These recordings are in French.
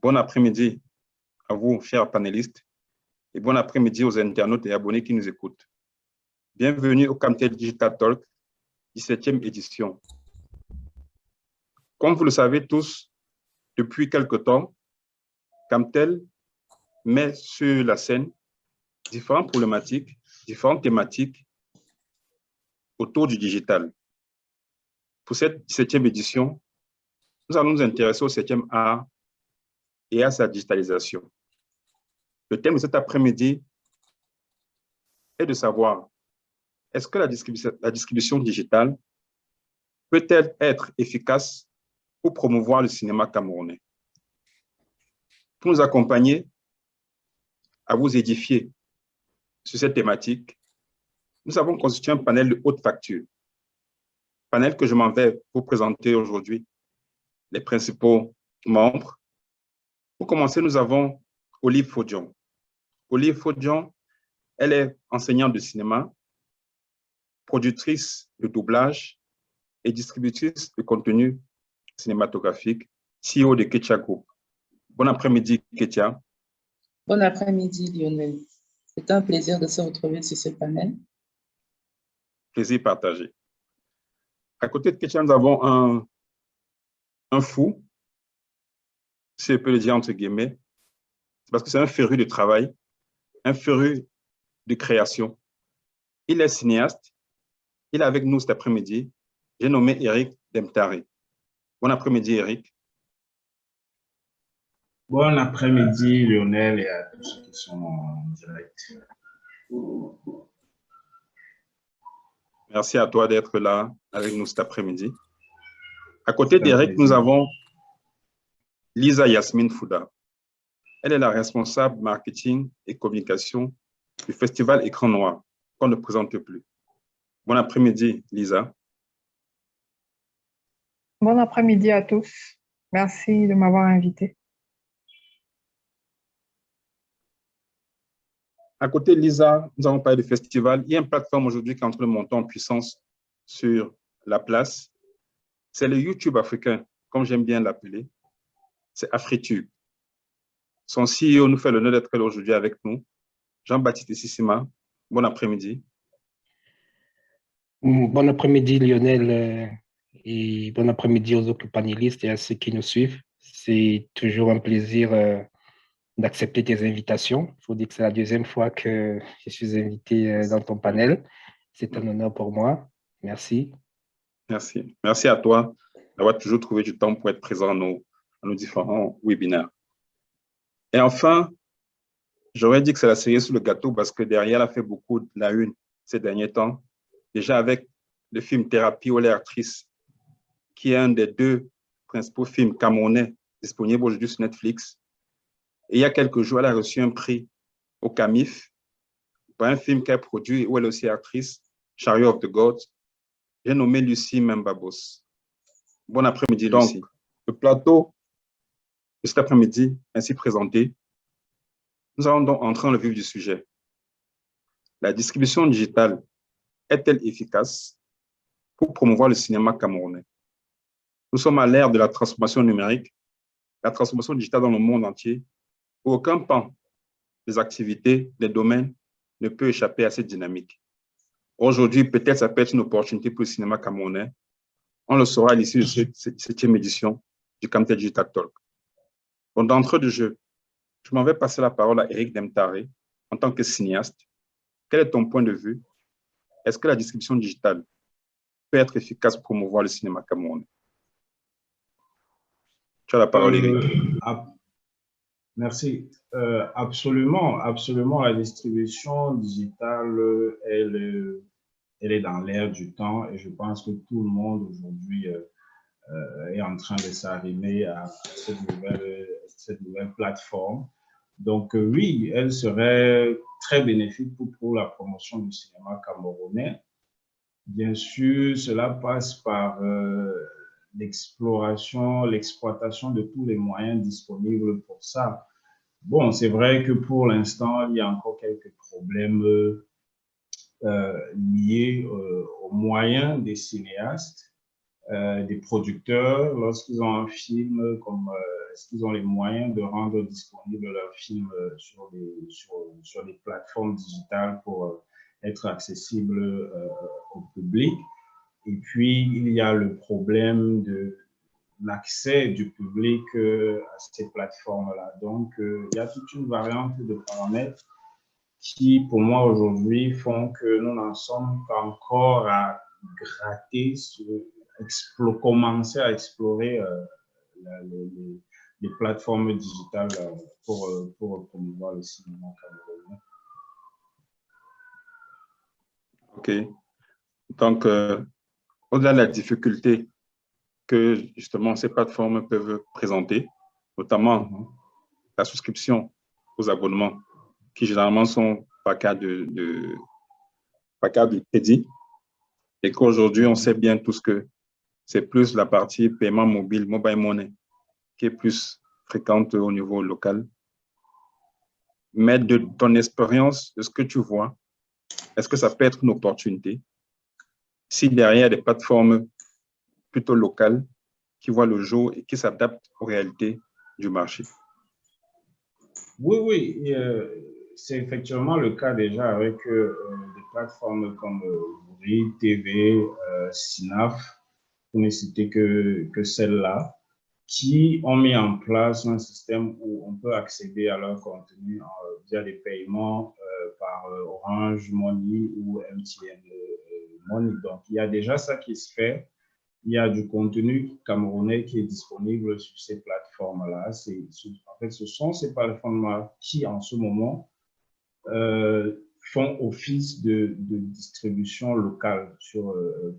Bon après-midi à vous, chers panélistes, et bon après-midi aux internautes et abonnés qui nous écoutent. Bienvenue au Camtel Digital Talk, 17e édition. Comme vous le savez tous, depuis quelque temps, Camtel met sur la scène différentes problématiques, différentes thématiques autour du digital. Pour cette 17e édition, nous allons nous intéresser au 7e art et à sa digitalisation. Le thème de cet après-midi est de savoir, est-ce que la distribution digitale peut-elle être efficace pour promouvoir le cinéma camerounais? Pour nous accompagner à vous édifier sur cette thématique, nous avons constitué un panel de haute facture. Panel que je m'en vais vous présenter aujourd'hui, les principaux membres. Pour commencer, nous avons Olive Fodion. Olive Fodion, elle est enseignante de cinéma, productrice de doublage et distributrice de contenu cinématographique, CEO de Ketia Group. Bon après-midi, Ketia. Bon après-midi, Lionel. C'est un plaisir de se retrouver sur ce panel. Plaisir partagé. À côté de Ketia, nous avons un fou, si je peux le dire entre guillemets, parce que c'est un féru de travail, un féru de création. Il est cinéaste. Il est avec nous cet après-midi. J'ai nommé Eric Demtari. Bon après-midi, Eric. Bon après-midi, Lionel, et à tous ceux qui sont en direct. Merci à toi d'être là avec nous cet après-midi. À côté d'Eric, nous avons Lisa Yasmine Fouda. Elle est la responsable marketing et communication du festival Écran Noir, qu'on ne présente plus. Bon après-midi, Lisa. Bon après-midi à tous. Merci de m'avoir invité. À côté de Lisa, nous avons parlé du festival. Il y a une plateforme aujourd'hui qui est en train de monter en puissance sur la place. C'est le YouTube africain, comme j'aime bien l'appeler. C'est Afritube. Son CEO nous fait l'honneur d'être là aujourd'hui avec nous. Jean-Baptiste Sissima, bon après-midi. Bon après-midi, Lionel, et bon après-midi aux autres panélistes et à ceux qui nous suivent. C'est toujours un plaisir d'accepter tes invitations. Il faut dire que c'est la deuxième fois que je suis invité dans ton panel. C'est un honneur pour moi. Merci. Merci. Merci à toi d'avoir toujours trouvé du temps pour être présent à nos différents webinaires. Et enfin, j'aurais dit que c'est la cerise sur le gâteau parce que derrière, elle a fait beaucoup de la une ces derniers temps. Déjà avec le film Thérapie ou l'actrice, qui est un des deux principaux films camerounais disponibles aujourd'hui sur Netflix. Et il y a quelques jours, elle a reçu un prix au CAMIF pour un film qu'elle produit où elle est aussi actrice, Chariot of the Gods. J'ai nommé Lucie Membabos. Bon après-midi, Lucie. Donc, le plateau de cet après-midi ainsi présenté, nous allons donc entrer dans le vif du sujet. La distribution digitale est-elle efficace pour promouvoir le cinéma camerounais? Nous sommes à l'ère de la transformation numérique, la transformation digitale dans le monde entier, où aucun pan des activités, des domaines ne peut échapper à cette dynamique. Aujourd'hui, peut-être ça peut être une opportunité pour le cinéma camerounais. On le saura à l'issue de cette 7e édition du Camtel Digital Talk. Donc, d'entrée de jeu, je m'en vais passer la parole à Eric Demtare en tant que cinéaste. Quel est ton point de vue? Est-ce que la distribution digitale peut être efficace pour promouvoir le cinéma camerounais? Tu as la parole, Eric. Merci. Absolument, absolument. La distribution digitale, elle est dans l'air du temps et je pense que tout le monde aujourd'hui est en train de s'arrimer à cette nouvelle plateforme. Donc oui, elle serait très bénéfique pour la promotion du cinéma camerounais. Bien sûr, cela passe par l'exploration, l'exploitation de tous les moyens disponibles pour ça. Bon, c'est vrai que pour l'instant, il y a encore quelques problèmes liés aux moyens des cinéastes, des producteurs. Lorsqu'ils ont un film comme est-ce qu'ils ont les moyens de rendre disponibles leurs films sur des plateformes digitales pour être accessibles au public. Et puis, il y a le problème de l'accès du public à ces plateformes-là. Donc, il y a toute une variante de paramètres qui, pour moi, aujourd'hui, font que nous n'en sommes pas encore à gratter, commencer à explorer les plateformes digitales pour promouvoir le cinéma camerounais. OK. Donc, au-delà de la difficulté que justement ces plateformes peuvent présenter, notamment la souscription aux abonnements, qui généralement sont par cas de crédit, et qu'aujourd'hui, on sait bien tous que c'est plus la partie paiement mobile, mobile money, qui est plus fréquente au niveau local. Mais de ton expérience, de ce que tu vois, est-ce que ça peut être une opportunité si derrière des plateformes plutôt locales qui voient le jour et qui s'adaptent aux réalités du marché? Oui, c'est effectivement le cas déjà avec des plateformes comme Bouri, TV, Sinaf, pour ne citer que celles-là, qui ont mis en place un système où on peut accéder à leur contenu via des paiements par Orange Money ou MTN Money. Donc, il y a déjà ça qui se fait. Il y a du contenu camerounais qui est disponible sur ces plateformes-là. En fait, ce sont ces plateformes-là qui, en ce moment, font office de distribution locale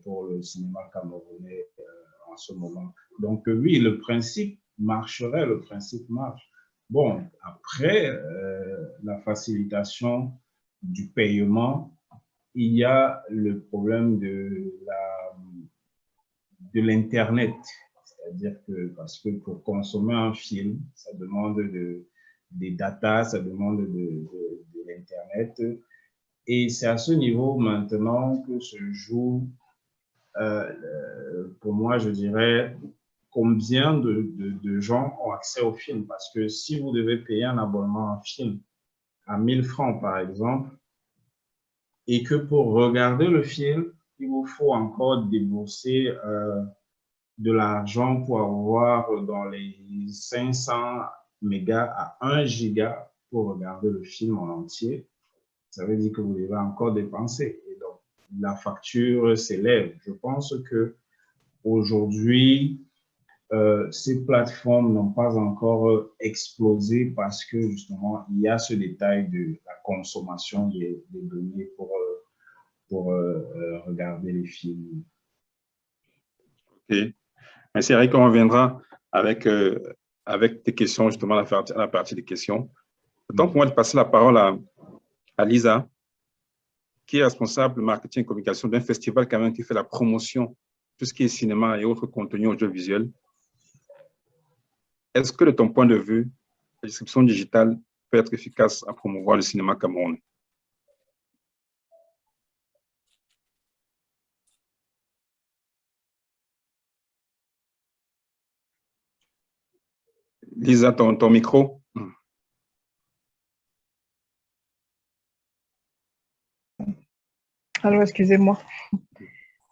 pour le cinéma camerounais en ce moment. Donc, oui, le principe marcherait, le principe marche. Bon, après, la facilitation du paiement, il y a le problème de l'Internet. C'est-à-dire que, parce que pour consommer un film, ça demande des datas, ça demande de l'Internet. Et c'est à ce niveau maintenant que se joue, pour moi, je dirais, combien de gens ont accès au film. Parce que si vous devez payer un abonnement à un film à 1000 francs, par exemple, et que pour regarder le film, il vous faut encore débourser de l'argent pour avoir dans les 500 mégas à 1 giga pour regarder le film en entier, ça veut dire que vous devez encore dépenser. Et donc, la facture s'élève. Je pense que aujourd'hui, ces plateformes n'ont pas encore explosé parce que justement, il y a ce détail de la consommation des données pour regarder les films. OK. Merci, Eric. On reviendra avec tes questions, justement, à la partie des questions. Tant pour moi de passer la parole à Lisa, qui est responsable marketing et communication d'un festival quand même qui fait la promotion, tout ce qui est cinéma et autres contenus audiovisuels. Est-ce que, de ton point de vue, la distribution digitale peut être efficace à promouvoir le cinéma camerounais? Lisa, ton micro. Alors, excusez-moi.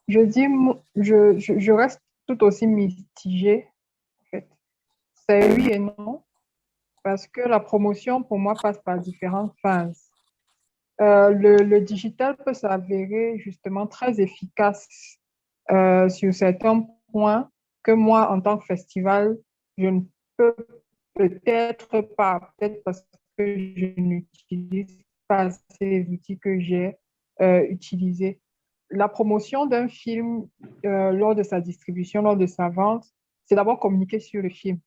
Je reste tout aussi mitigée, en fait. C'est oui et non, parce que la promotion, pour moi, passe par différentes phases. Le digital peut s'avérer justement très efficace sur certains points que moi, en tant que festival, je ne peux peut-être pas, peut-être parce que je n'utilise pas ces outils que j'ai utilisés. La promotion d'un film lors de sa distribution, lors de sa vente, c'est d'abord communiquer sur le film.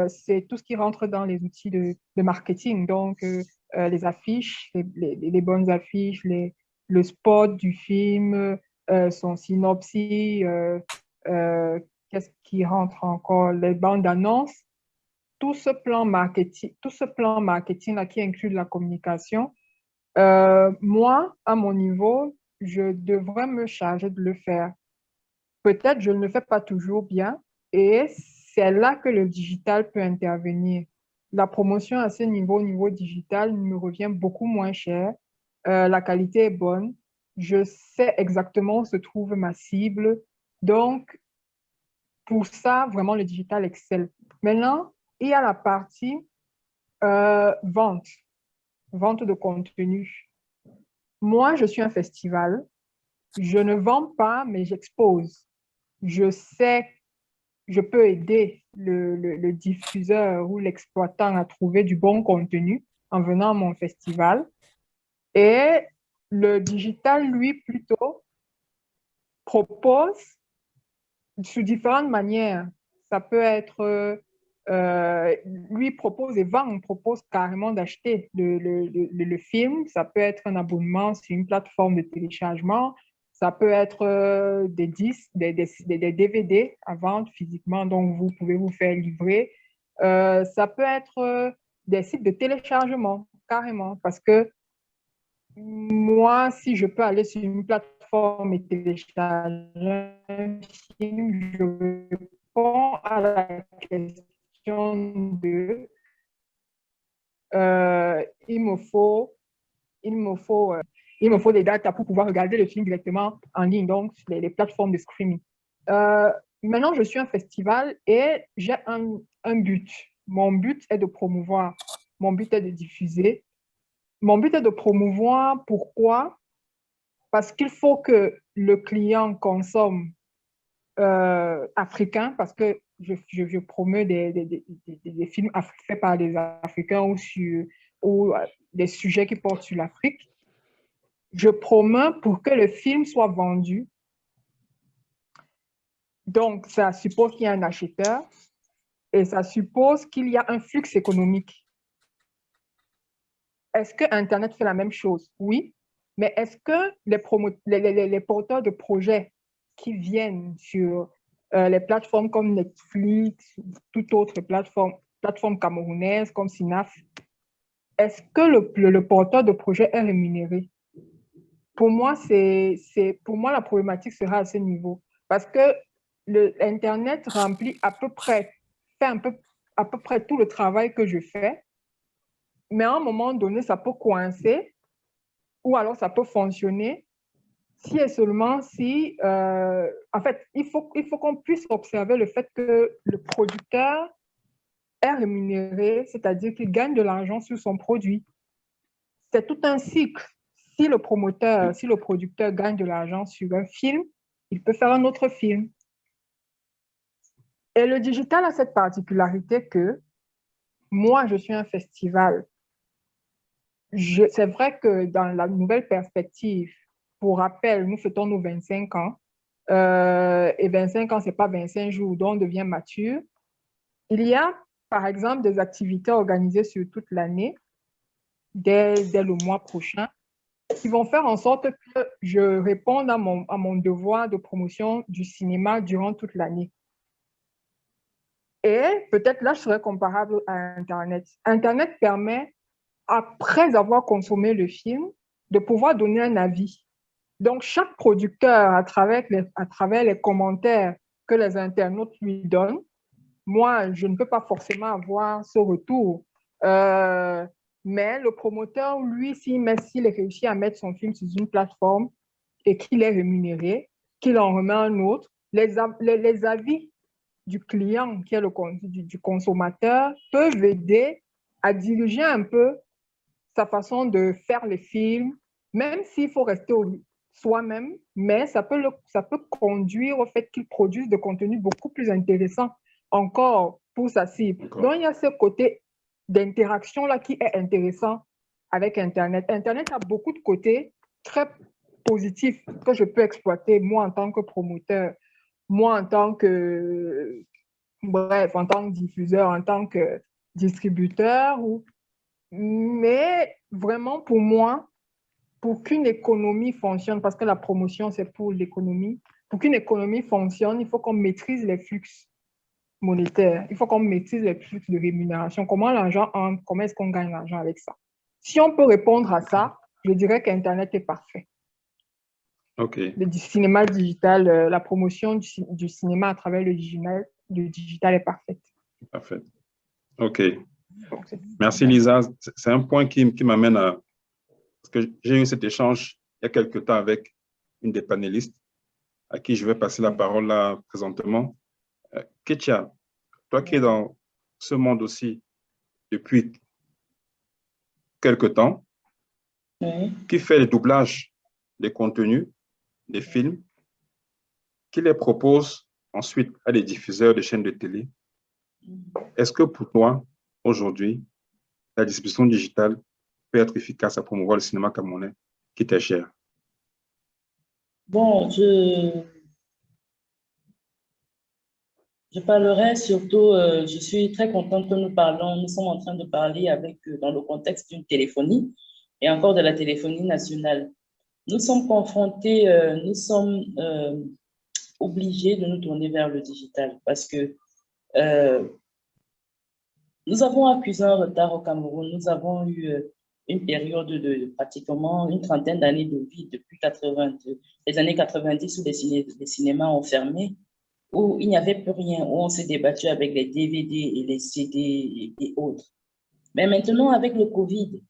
C'est tout ce qui rentre dans les outils de marketing, donc les affiches, les bonnes affiches, le spot du film, son synopsis, qu'est-ce qui rentre encore, les bandes annonces, tout ce plan marketing là, qui inclut de la communication. Moi, à mon niveau, je devrais me charger de le faire. Peut-être je ne le fais pas toujours bien et c'est là que le digital peut intervenir. La promotion à ce niveau, au niveau digital, me revient beaucoup moins cher. La qualité est bonne. Je sais exactement où se trouve ma cible. Donc, pour ça, vraiment, le digital excelle. Maintenant, il y a la partie vente, vente de contenu. Moi, je suis un festival. Je ne vends pas, mais j'expose. Je sais, je peux aider le diffuseur ou l'exploitant à trouver du bon contenu en venant à mon festival. Et le digital, lui, plutôt, propose sous différentes manières. Ça peut être, lui propose et vend, propose carrément d'acheter le film. Ça peut être un abonnement sur une plateforme de téléchargement. Ça peut être des disques, des DVD à vendre physiquement, donc vous pouvez vous faire livrer. Ça peut être des sites de téléchargement, carrément, parce que moi, si je peux aller sur une plateforme et télécharger un film, je réponds à la question de il me faut des datas pour pouvoir regarder le film directement en ligne, donc sur les plateformes de streaming. Maintenant, je suis un festival et j'ai un but. Mon but est de promouvoir, mon but est de diffuser. Mon but est de promouvoir. Pourquoi? Parce qu'il faut que le client consomme africain, parce que je promeux des films faits par des Africains ou des sujets qui portent sur l'Afrique. Je promeux pour que le film soit vendu. Donc, ça suppose qu'il y a un acheteur et ça suppose qu'il y a un flux économique. Est-ce que Internet fait la même chose? Oui. Mais est-ce que les porteurs de projets qui viennent sur les plateformes comme Netflix, toute autre plateforme camerounaise comme Synaf, est-ce que le porteur de projet est rémunéré? Pour moi, pour moi, la problématique sera à ce niveau. Parce que l'Internet remplit à peu près tout le travail que je fais, mais à un moment donné, ça peut coincer ou alors ça peut fonctionner si et seulement si, en fait, il faut qu'on puisse observer le fait que le producteur est rémunéré, c'est-à-dire qu'il gagne de l'argent sur son produit. C'est tout un cycle. Si le producteur gagne de l'argent sur un film, il peut faire un autre film. Et le digital a cette particularité que moi, je suis un festival. C'est vrai que dans la nouvelle perspective, pour rappel, nous fêtons nos 25 ans. Et 25 ans, ce n'est pas 25 jours, donc on devient mature. Il y a, par exemple, des activités organisées sur toute l'année, dès le mois prochain, qui vont faire en sorte que je réponde à mon devoir de promotion du cinéma durant toute l'année. Et peut-être là, je serais comparable à Internet. Internet permet, après avoir consommé le film, de pouvoir donner un avis. Donc, chaque producteur, à travers les commentaires que les internautes lui donnent, moi, je ne peux pas forcément avoir ce retour. Mais le promoteur, lui, s'il réussit à mettre son film sur une plateforme et qu'il est rémunéré, qu'il en remet un autre, les avis du client, qui est du consommateur, peuvent aider à diriger un peu sa façon de faire les films, même s'il faut rester soi-même, mais ça peut conduire au fait qu'il produise de contenu beaucoup plus intéressant encore pour sa cible. Donc, il y a ce côté d'interaction-là qui est intéressant avec Internet. Internet a beaucoup de côtés très positifs que je peux exploiter, moi, en tant que promoteur, moi, en tant que diffuseur, en tant que distributeur. Mais vraiment, pour moi, pour qu'une économie fonctionne, parce que la promotion, c'est pour l'économie, pour qu'une économie fonctionne, il faut qu'on maîtrise les flux monétaires, il faut qu'on maîtrise les flux de rémunération, comment l'argent entre, comment est-ce qu'on gagne l'argent avec ça. Si on peut répondre à ça, je dirais qu'Internet est parfait. OK. Le cinéma digital, la promotion du cinéma à travers le du digital est parfaite. Parfait. OK. Donc, Merci, Lisa. C'est un point qui m'amène à... Parce que j'ai eu cet échange il y a quelque temps avec une des panélistes à qui je vais passer la parole là présentement. Ketia, toi qui es dans ce monde aussi depuis quelque temps, Oui. qui fait les doublages des contenus, des films, qui les propose ensuite à des diffuseurs de chaînes de télé. Est-ce que pour toi, aujourd'hui, la distribution digitale peut être efficace à promouvoir le cinéma camerounais qui t'est cher? Bon, je parlerai surtout, je suis très contente que nous sommes en train de parler dans le contexte d'une téléphonie et encore de la téléphonie nationale. Nous sommes confrontés, nous sommes obligés de nous tourner vers le digital parce que nous avons accusé un retard au Cameroun. Nous avons eu une période de pratiquement une trentaine d'années de vie depuis les années 90 où les cinémas ont fermé, où il n'y avait plus rien, où on s'est débattu avec les DVD et les CD et autres. Mais maintenant, avec le Covid,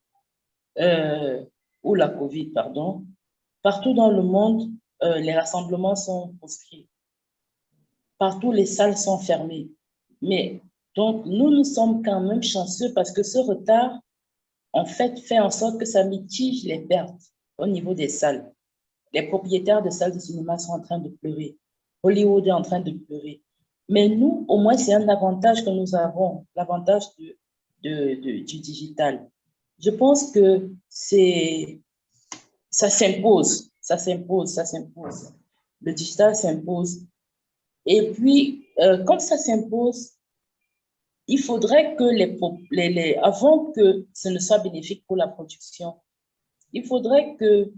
ou la Covid, pardon, partout dans le monde, les rassemblements sont proscrits. Partout, les salles sont fermées. Mais donc, nous sommes quand même chanceux parce que ce retard, en fait en sorte que ça mitige les pertes au niveau des salles. Les propriétaires de salles de cinéma sont en train de pleurer. Hollywood est en train de pleurer. Mais nous, au moins, c'est un avantage que nous avons, l'avantage du digital. Je pense que ça s'impose. Le digital s'impose. Et puis, comme ça s'impose, il faudrait que avant que ce ne soit bénéfique pour la production, il faudrait que,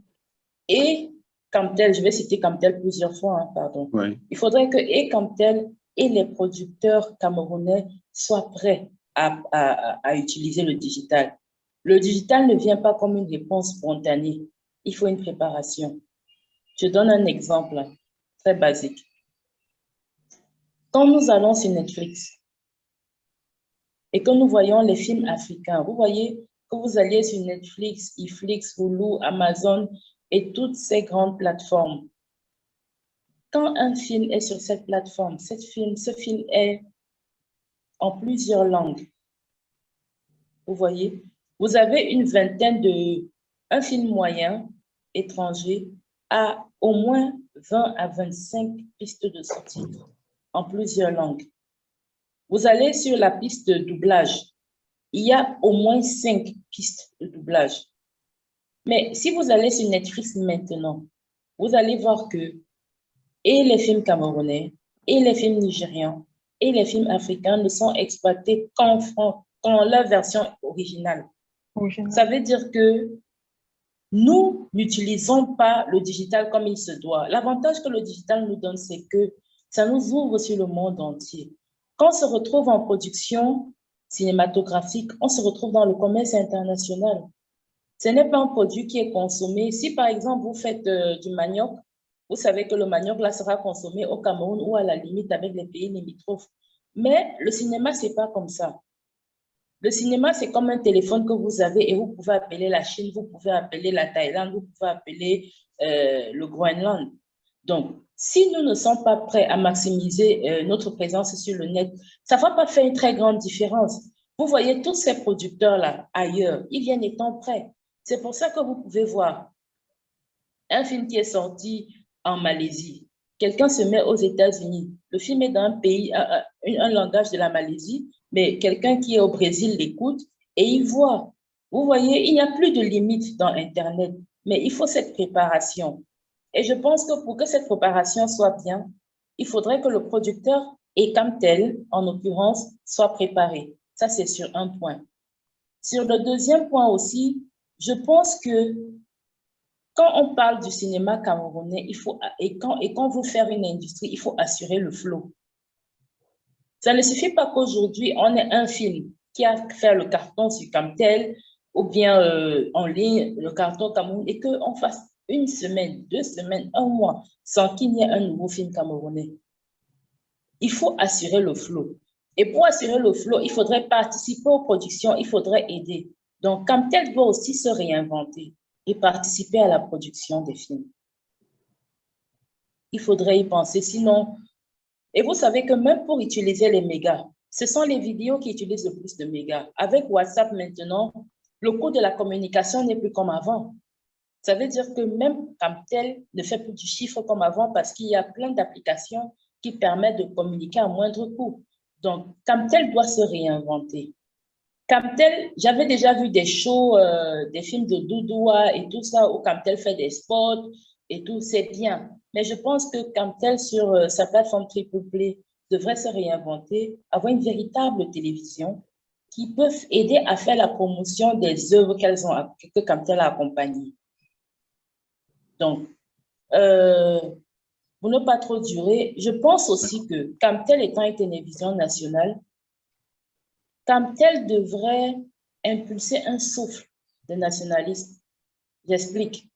et Camtel, je vais citer Camtel plusieurs fois, hein, pardon. Oui. Il faudrait que et Camtel et les producteurs camerounais soient prêts à utiliser le digital. Le digital ne vient pas comme une réponse spontanée. Il faut une préparation. Je donne un exemple très basique. Quand nous allons sur Netflix et que nous voyons les films africains, vous voyez que vous alliez sur Netflix, Iflix, Hulu, Amazon et toutes ces grandes plateformes. Quand un film est sur cette plateforme, ce film est en plusieurs langues. Vous voyez, vous avez une vingtaine un film moyen étranger a au moins 20 à 25 pistes de sous-titres en plusieurs langues. Vous allez sur la piste de doublage, il y a au moins 5 pistes de doublage. Mais si vous allez sur Netflix maintenant, vous allez voir que et les films camerounais, et les films nigérians, et les films africains ne sont exploités qu'en leur version originale. Ça veut dire que nous n'utilisons pas le digital comme il se doit. L'avantage que le digital nous donne, c'est que ça nous ouvre sur le monde entier. Quand on se retrouve en production cinématographique, on se retrouve dans le commerce international. Ce n'est pas un produit qui est consommé. Si par exemple vous faites du manioc, vous savez que le manioc là sera consommé au Cameroun ou à la limite avec les pays limitrophes. Mais le cinéma, ce n'est pas comme ça. Le cinéma, c'est comme un téléphone que vous avez et vous pouvez appeler la Chine, vous pouvez appeler la Thaïlande, vous pouvez appeler le Groenland. Donc, si nous ne sommes pas prêts à maximiser notre présence sur le net, ça ne va pas faire une très grande différence. Vous voyez, tous ces producteurs-là, ailleurs, ils viennent étant prêts. C'est pour ça que vous pouvez voir un film qui est sorti en Malaisie. Quelqu'un se met aux États-Unis. Le film est dans un pays, un langage de la Malaisie, mais quelqu'un qui est au Brésil l'écoute et il voit. Vous voyez, il n'y a plus de limite dans Internet, mais il faut cette préparation. Et je pense que pour que cette préparation soit bien, il faudrait que le producteur et Camtel, en l'occurrence, soit préparé. Ça, c'est sur un point. Sur le deuxième point aussi, je pense que quand on parle du cinéma camerounais, quand on veut faire une industrie, il faut assurer le flot. Ça ne suffit pas qu'aujourd'hui, on ait un film qui a fait le carton sur Camtel ou bien en ligne, le carton Cameroun, et qu'on fasse une semaine, 2 semaines, un mois, sans qu'il y ait un nouveau film camerounais. Il faut assurer le flot. Et pour assurer le flot, il faudrait participer aux productions, il faudrait aider. Donc, Camtel doit aussi se réinventer et participer à la production des films. Il faudrait y penser, sinon... Et vous savez que même pour utiliser les mégas, ce sont les vidéos qui utilisent le plus de mégas. Avec WhatsApp maintenant, le coût de la communication n'est plus comme avant. Ça veut dire que même Camtel ne fait plus du chiffre comme avant parce qu'il y a plein d'applications qui permettent de communiquer à moindre coût. Donc, Camtel doit se réinventer. Camtel, j'avais déjà vu des shows, des films de Doudoua et tout ça, où Camtel fait des spots et tout, c'est bien. Mais je pense que Camtel, sur sa plateforme Triple Play, devrait se réinventer, avoir une véritable télévision qui peut aider à faire la promotion des œuvres que Camtel a accompagnées. Donc, pour ne pas trop durer, je pense aussi que Camtel étant une télévision nationale, Camtel devrait impulser un souffle de nationalistes. J'explique.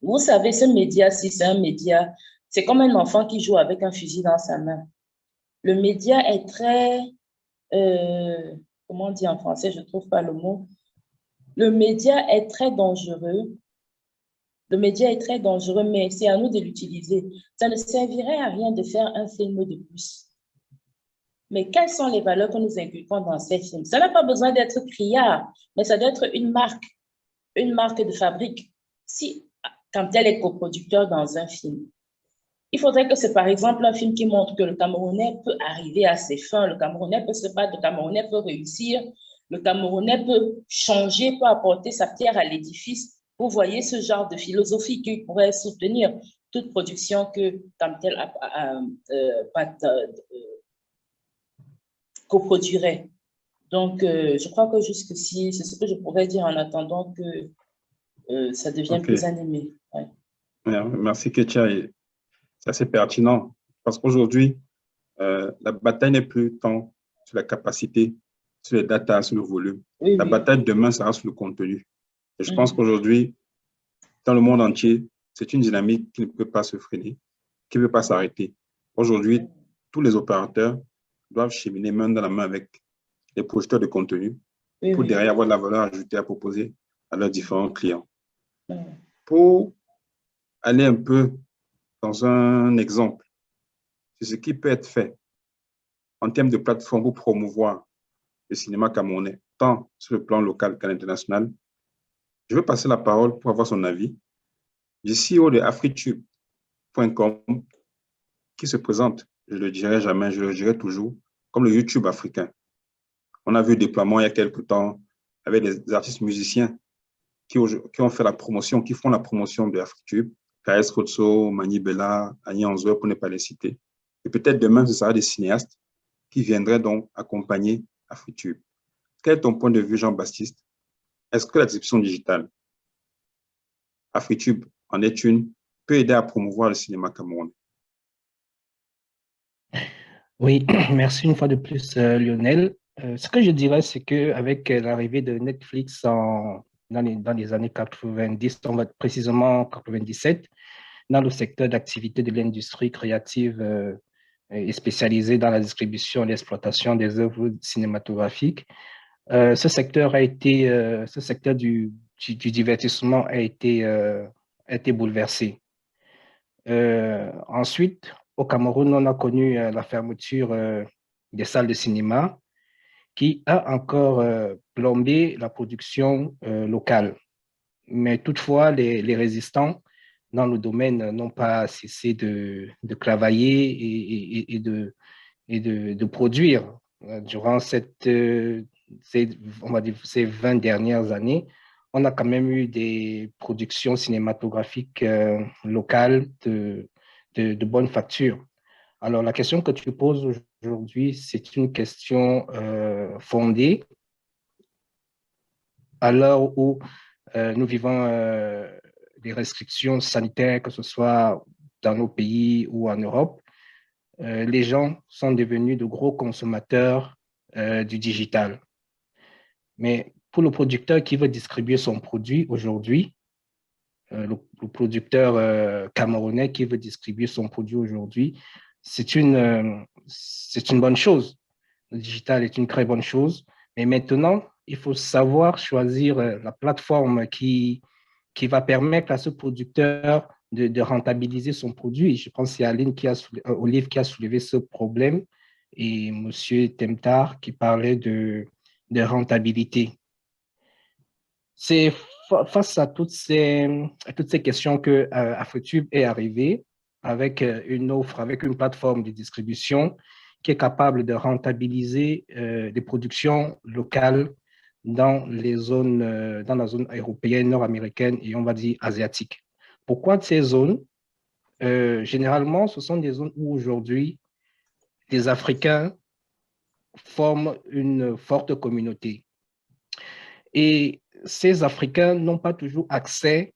Vous savez, ce média-ci, c'est un média, c'est comme un enfant qui joue avec un fusil dans sa main. Le média est très, comment on dit en français, je ne trouve pas le mot. Le média est très dangereux. Le média est très dangereux, mais c'est à nous de l'utiliser. Ça ne servirait à rien de faire un film de plus. Mais quelles sont les valeurs que nous inculquons dans ces films? Ça n'a pas besoin d'être criard, mais ça doit être une marque de fabrique. Si Camtel est coproducteur dans un film, il faudrait que c'est par exemple un film qui montre que le Camerounais peut arriver à ses fins, le Camerounais peut se battre, le Camerounais peut réussir, le Camerounais peut changer, peut apporter sa pierre à l'édifice. Vous voyez ce genre de philosophie qui pourrait soutenir toute production que Camtel coproduirait. Donc, je crois que jusqu'ici, c'est ce que je pourrais dire en attendant que ça devienne plus animé. Ouais. Merci, Ketia. C'est assez pertinent parce qu'aujourd'hui, la bataille n'est plus tant sur la capacité, sur les data, sur le volume. Oui, la bataille demain sera sur le contenu. Et je pense qu'aujourd'hui, dans le monde entier, c'est une dynamique qui ne peut pas se freiner, qui ne peut pas s'arrêter. Aujourd'hui, tous les opérateurs doivent cheminer main dans la main avec les producteurs de contenu pour derrière avoir de la valeur ajoutée à proposer à leurs différents clients. Pour aller un peu dans un exemple sur ce qui peut être fait en termes de plateforme pour promouvoir le cinéma camerounais, tant sur le plan local qu'à l'international, je vais passer la parole pour avoir son avis du CEO de Afritube.com qui se présente, je ne le dirai jamais, je le dirai toujours, comme le YouTube africain. On a vu le déploiement il y a quelques temps avec des artistes musiciens qui ont fait la promotion, qui font la promotion de Afritube, KS Kotso, Mani Bella, Annie Anzouer, pour ne pas les citer. Et peut-être demain, ce sera des cinéastes qui viendraient donc accompagner Afritube. Quel est ton point de vue, Jean-Baptiste? Est-ce que la distribution digitale, Afritube en est une, peut aider à promouvoir le cinéma camerounais? Oui, merci une fois de plus, Lionel. Ce que je dirais, c'est qu'avec l'arrivée de Netflix dans les années 90, on va précisément 97, dans le secteur d'activité de l'industrie créative et spécialisée dans la distribution et l'exploitation des œuvres cinématographiques, ce secteur du divertissement a été bouleversé. Ensuite, au Cameroun, on a connu la fermeture des salles de cinéma qui a encore plombé la production locale. Mais toutefois, les résistants dans le domaine n'ont pas cessé de travailler et de produire. Durant on va dire, ces 20 dernières années, on a quand même eu des productions cinématographiques locales de bonne facture. Alors, la question que tu poses aujourd'hui, c'est une question fondée à l'heure où nous vivons des restrictions sanitaires, que ce soit dans nos pays ou en Europe. Les gens sont devenus de gros consommateurs du digital. Mais pour le producteur qui veut distribuer son produit aujourd'hui, le producteur camerounais qui veut distribuer son produit aujourd'hui, c'est une c'est une bonne chose. Le digital est une très bonne chose. Mais maintenant, il faut savoir choisir la plateforme qui va permettre à ce producteur de rentabiliser son produit. Je pense que c'est Aline Olive qui a soulevé ce problème et M. Temtar qui parlait de rentabilité. C'est face à toutes ces questions que AfriTube est arrivé avec une offre, avec une plateforme de distribution qui est capable de rentabiliser des productions locales dans les zones, dans la zone européenne, nord-américaine et on va dire asiatique. Pourquoi ces zones? Généralement, ce sont des zones où aujourd'hui les Africains forment une forte communauté. Et ces Africains n'ont pas toujours accès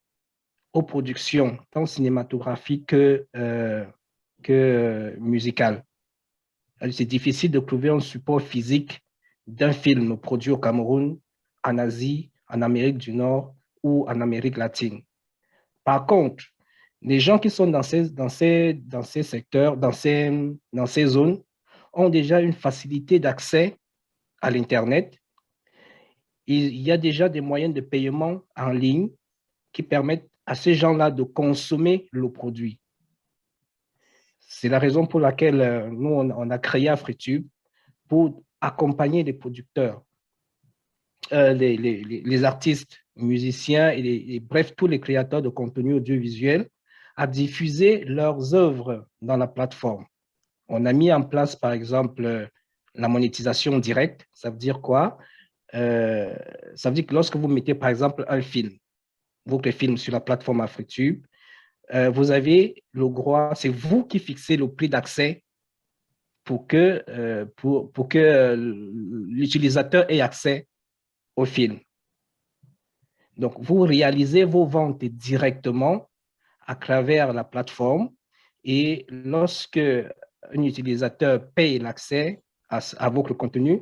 aux productions, tant cinématographiques que musicales. C'est difficile de trouver un support physique d'un film produit au Cameroun, en Asie, en Amérique du Nord ou en Amérique latine. Par contre, les gens qui sont dans ces secteurs, dans ces zones, ont déjà une facilité d'accès à l'Internet. Il y a déjà des moyens de paiement en ligne qui permettent à ces gens-là de consommer le produit. C'est la raison pour laquelle nous, on a créé AfriTube pour accompagner les producteurs, les artistes, musiciens et bref, tous les créateurs de contenu audiovisuel à diffuser leurs œuvres dans la plateforme. On a mis en place, par exemple, la monétisation directe. Ça veut dire quoi? Ça veut dire que lorsque vous mettez, par exemple, un film, votre film sur la plateforme AfriTube, vous avez le droit, c'est vous qui fixez le prix d'accès pour que l'utilisateur ait accès au film. Donc, vous réalisez vos ventes directement à travers la plateforme et lorsque un utilisateur paye l'accès à votre contenu,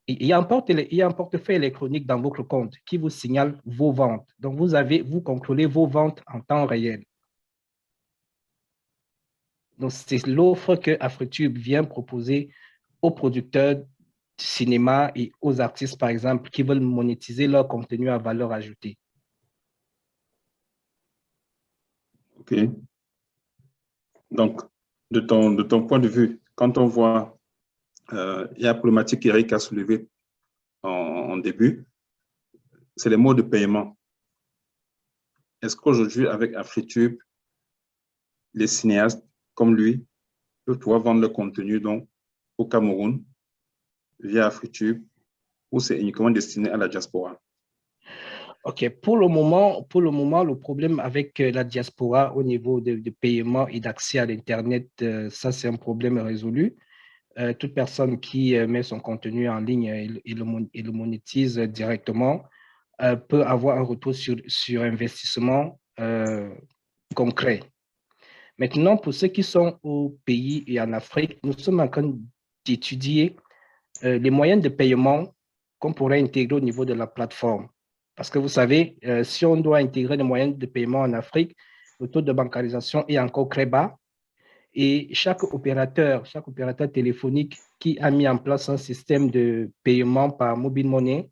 il y a un portefeuille électronique dans votre compte qui vous signale vos ventes. Donc, vous contrôlez vos ventes en temps réel. Donc, c'est l'offre que AfriTube vient proposer aux producteurs de cinéma et aux artistes, par exemple, qui veulent monétiser leur contenu à valeur ajoutée. OK. Donc, de ton point de vue, quand on voit, il y a la problématique qu'Eric a soulevée en début, c'est les modes de paiement. Est-ce qu'aujourd'hui, avec AfriTube, les cinéastes comme lui peuvent pouvoir vendre le contenu donc, au Cameroun via AfriTube ou c'est uniquement destiné à la diaspora? OK. Pour le moment, le problème avec la diaspora au niveau de paiement et d'accès à l'Internet, ça, c'est un problème résolu. Toute personne qui met son contenu en ligne et le monétise directement peut avoir un retour sur investissement concret. Maintenant, pour ceux qui sont au pays et en Afrique, nous sommes en train d'étudier les moyens de paiement qu'on pourrait intégrer au niveau de la plateforme. Parce que vous savez, si on doit intégrer les moyens de paiement en Afrique, le taux de bancarisation est encore très bas. Et chaque opérateur téléphonique qui a mis en place un système de paiement par mobile money,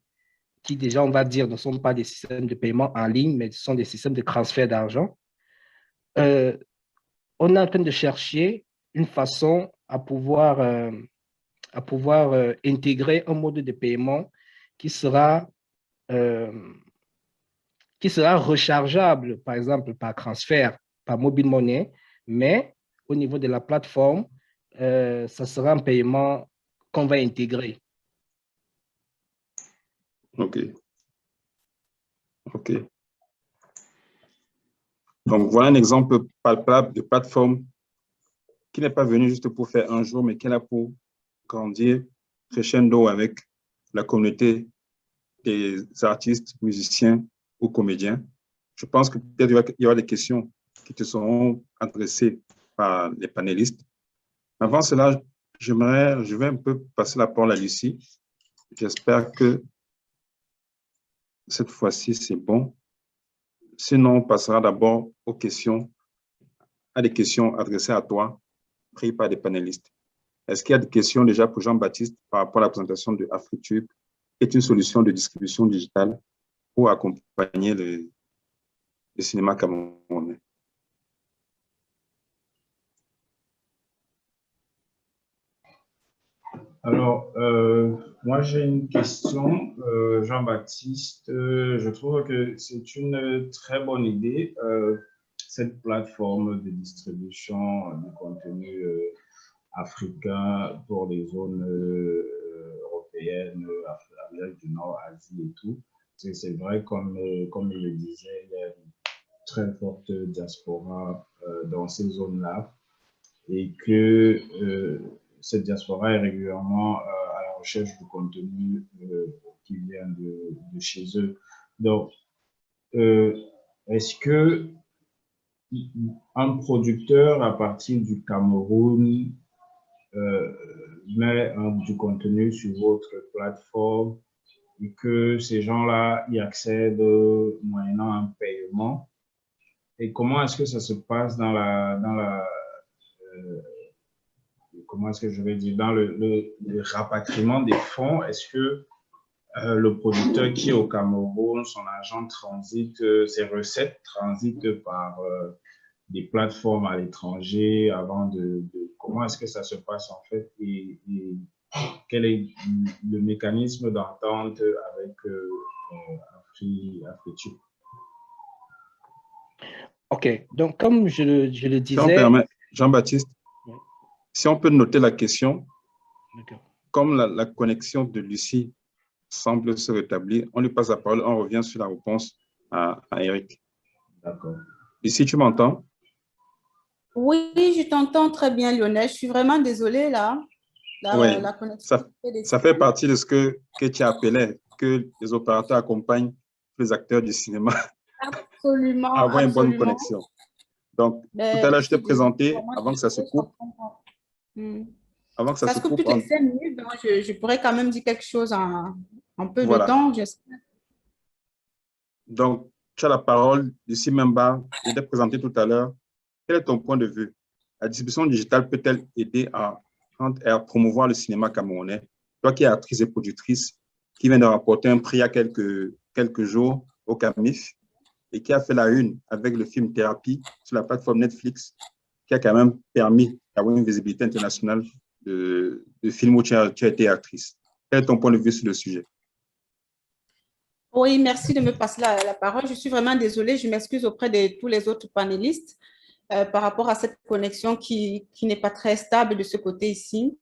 qui déjà, on va dire, ne sont pas des systèmes de paiement en ligne, mais ce sont des systèmes de transfert d'argent, on est en train de chercher une façon à pouvoir intégrer un mode de paiement qui sera rechargeable, par exemple, par transfert, par mobile money, mais au niveau de la plateforme, ça sera un paiement qu'on va intégrer. OK. OK. Donc, voilà un exemple palpable de plateforme qui n'est pas venue juste pour faire un jour, mais qui est là pour grandir crescendo avec la communauté des artistes, musiciens ou comédiens. Je pense que peut-être il y aura des questions qui te seront adressées par les panélistes. Avant cela, je vais un peu passer la parole à Lucie. J'espère que cette fois-ci, c'est bon. Sinon, on passera d'abord à des questions adressées à toi pris par des panélistes. Est-ce qu'il y a des questions déjà pour Jean-Baptiste par rapport à la présentation de AfriTube, qui est une solution de distribution digitale pour accompagner le cinéma camerounais? Alors, moi j'ai une question, Jean-Baptiste. Je trouve que c'est une très bonne idée, cette plateforme de distribution du contenu africain pour les zones européennes, Amérique du Nord, Asie et tout. C'est vrai, comme il le disait, il y a une très forte diaspora dans ces zones-là et que cette diaspora est régulièrement à la recherche du contenu qui vient de chez eux. Donc, est-ce que un producteur à partir du Cameroun met du contenu sur votre plateforme et que ces gens-là y accèdent moyennant un paiement? Et comment est-ce que ça se passe comment est-ce que je vais dire, dans le rapatriement des fonds? Est-ce que le producteur qui est au Cameroun, son argent transite, ses recettes transitent par des plateformes à l'étranger avant comment est-ce que ça se passe en fait et quel est le mécanisme d'entente avec AfriTube? OK. Donc, comme je le disais… Si on permet, Jean-Baptiste, si on peut noter la question, comme la connexion de Lucie semble se rétablir, on lui passe la parole, on revient sur la réponse à Eric. D'accord. Lucie, tu m'entends? Oui, je t'entends très bien, Lionel. Je suis vraiment désolée là. La connexion. Ça fait partie de ce que tu appelais, que les opérateurs accompagnent les acteurs du cinéma. Absolument. À avoir une bonne connexion. Donc, tout à l'heure, je t'ai présenté, avant que ça se coupe. Avant que ça se coupe. Toutes les 5 minutes, donc je pourrais quand même dire quelque chose en peu Voilà. de temps, j'espère. Donc, tu as la parole, Lucie Memba, je t'ai présenté tout à l'heure. Quel est ton point de vue? La distribution digitale peut-elle aider à promouvoir le cinéma camerounais? Toi qui es actrice et productrice, qui vient de rapporter un prix il y a quelques jours au CAMIF et qui a fait la une avec le film Thérapie sur la plateforme Netflix, qui a quand même permis d'avoir une visibilité internationale de films où tu as été actrice. Quel est ton point de vue sur le sujet? Oui, merci de me passer la parole. Je suis vraiment désolée. Je m'excuse auprès de tous les autres panélistes par rapport à cette connexion qui n'est pas très stable de ce côté ici.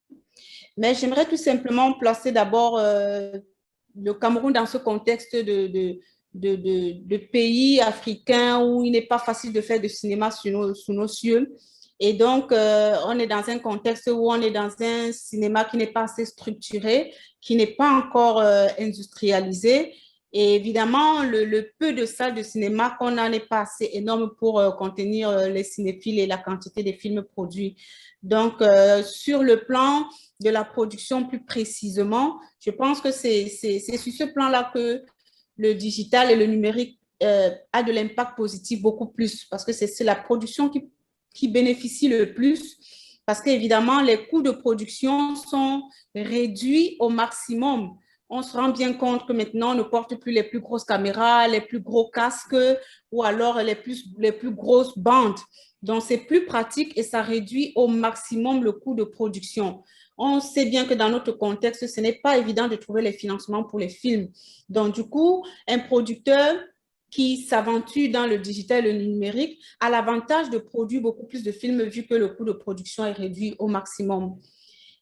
Mais j'aimerais tout simplement placer d'abord le Cameroun dans ce contexte de pays africains où il n'est pas facile de faire du cinéma sous nos cieux. Et donc, on est dans un contexte où on est dans un cinéma qui n'est pas assez structuré, qui n'est pas encore industrialisé. Et évidemment, le peu de salles de cinéma qu'on a n'est pas assez énorme pour contenir les cinéphiles et la quantité de films produits. Donc, sur le plan de la production plus précisément, je pense que c'est sur ce plan-là que le digital et le numérique a de l'impact positif beaucoup plus parce que c'est la production qui bénéficie le plus parce qu'évidemment, les coûts de production sont réduits au maximum. On se rend bien compte que maintenant, on ne porte plus les plus grosses caméras, les plus gros casques ou alors les plus grosses bandes. Donc, c'est plus pratique et ça réduit au maximum le coût de production. On sait bien que dans notre contexte, ce n'est pas évident de trouver les financements pour les films. Donc, du coup, un producteur qui s'aventure dans le digital et le numérique a l'avantage de produire beaucoup plus de films vu que le coût de production est réduit au maximum.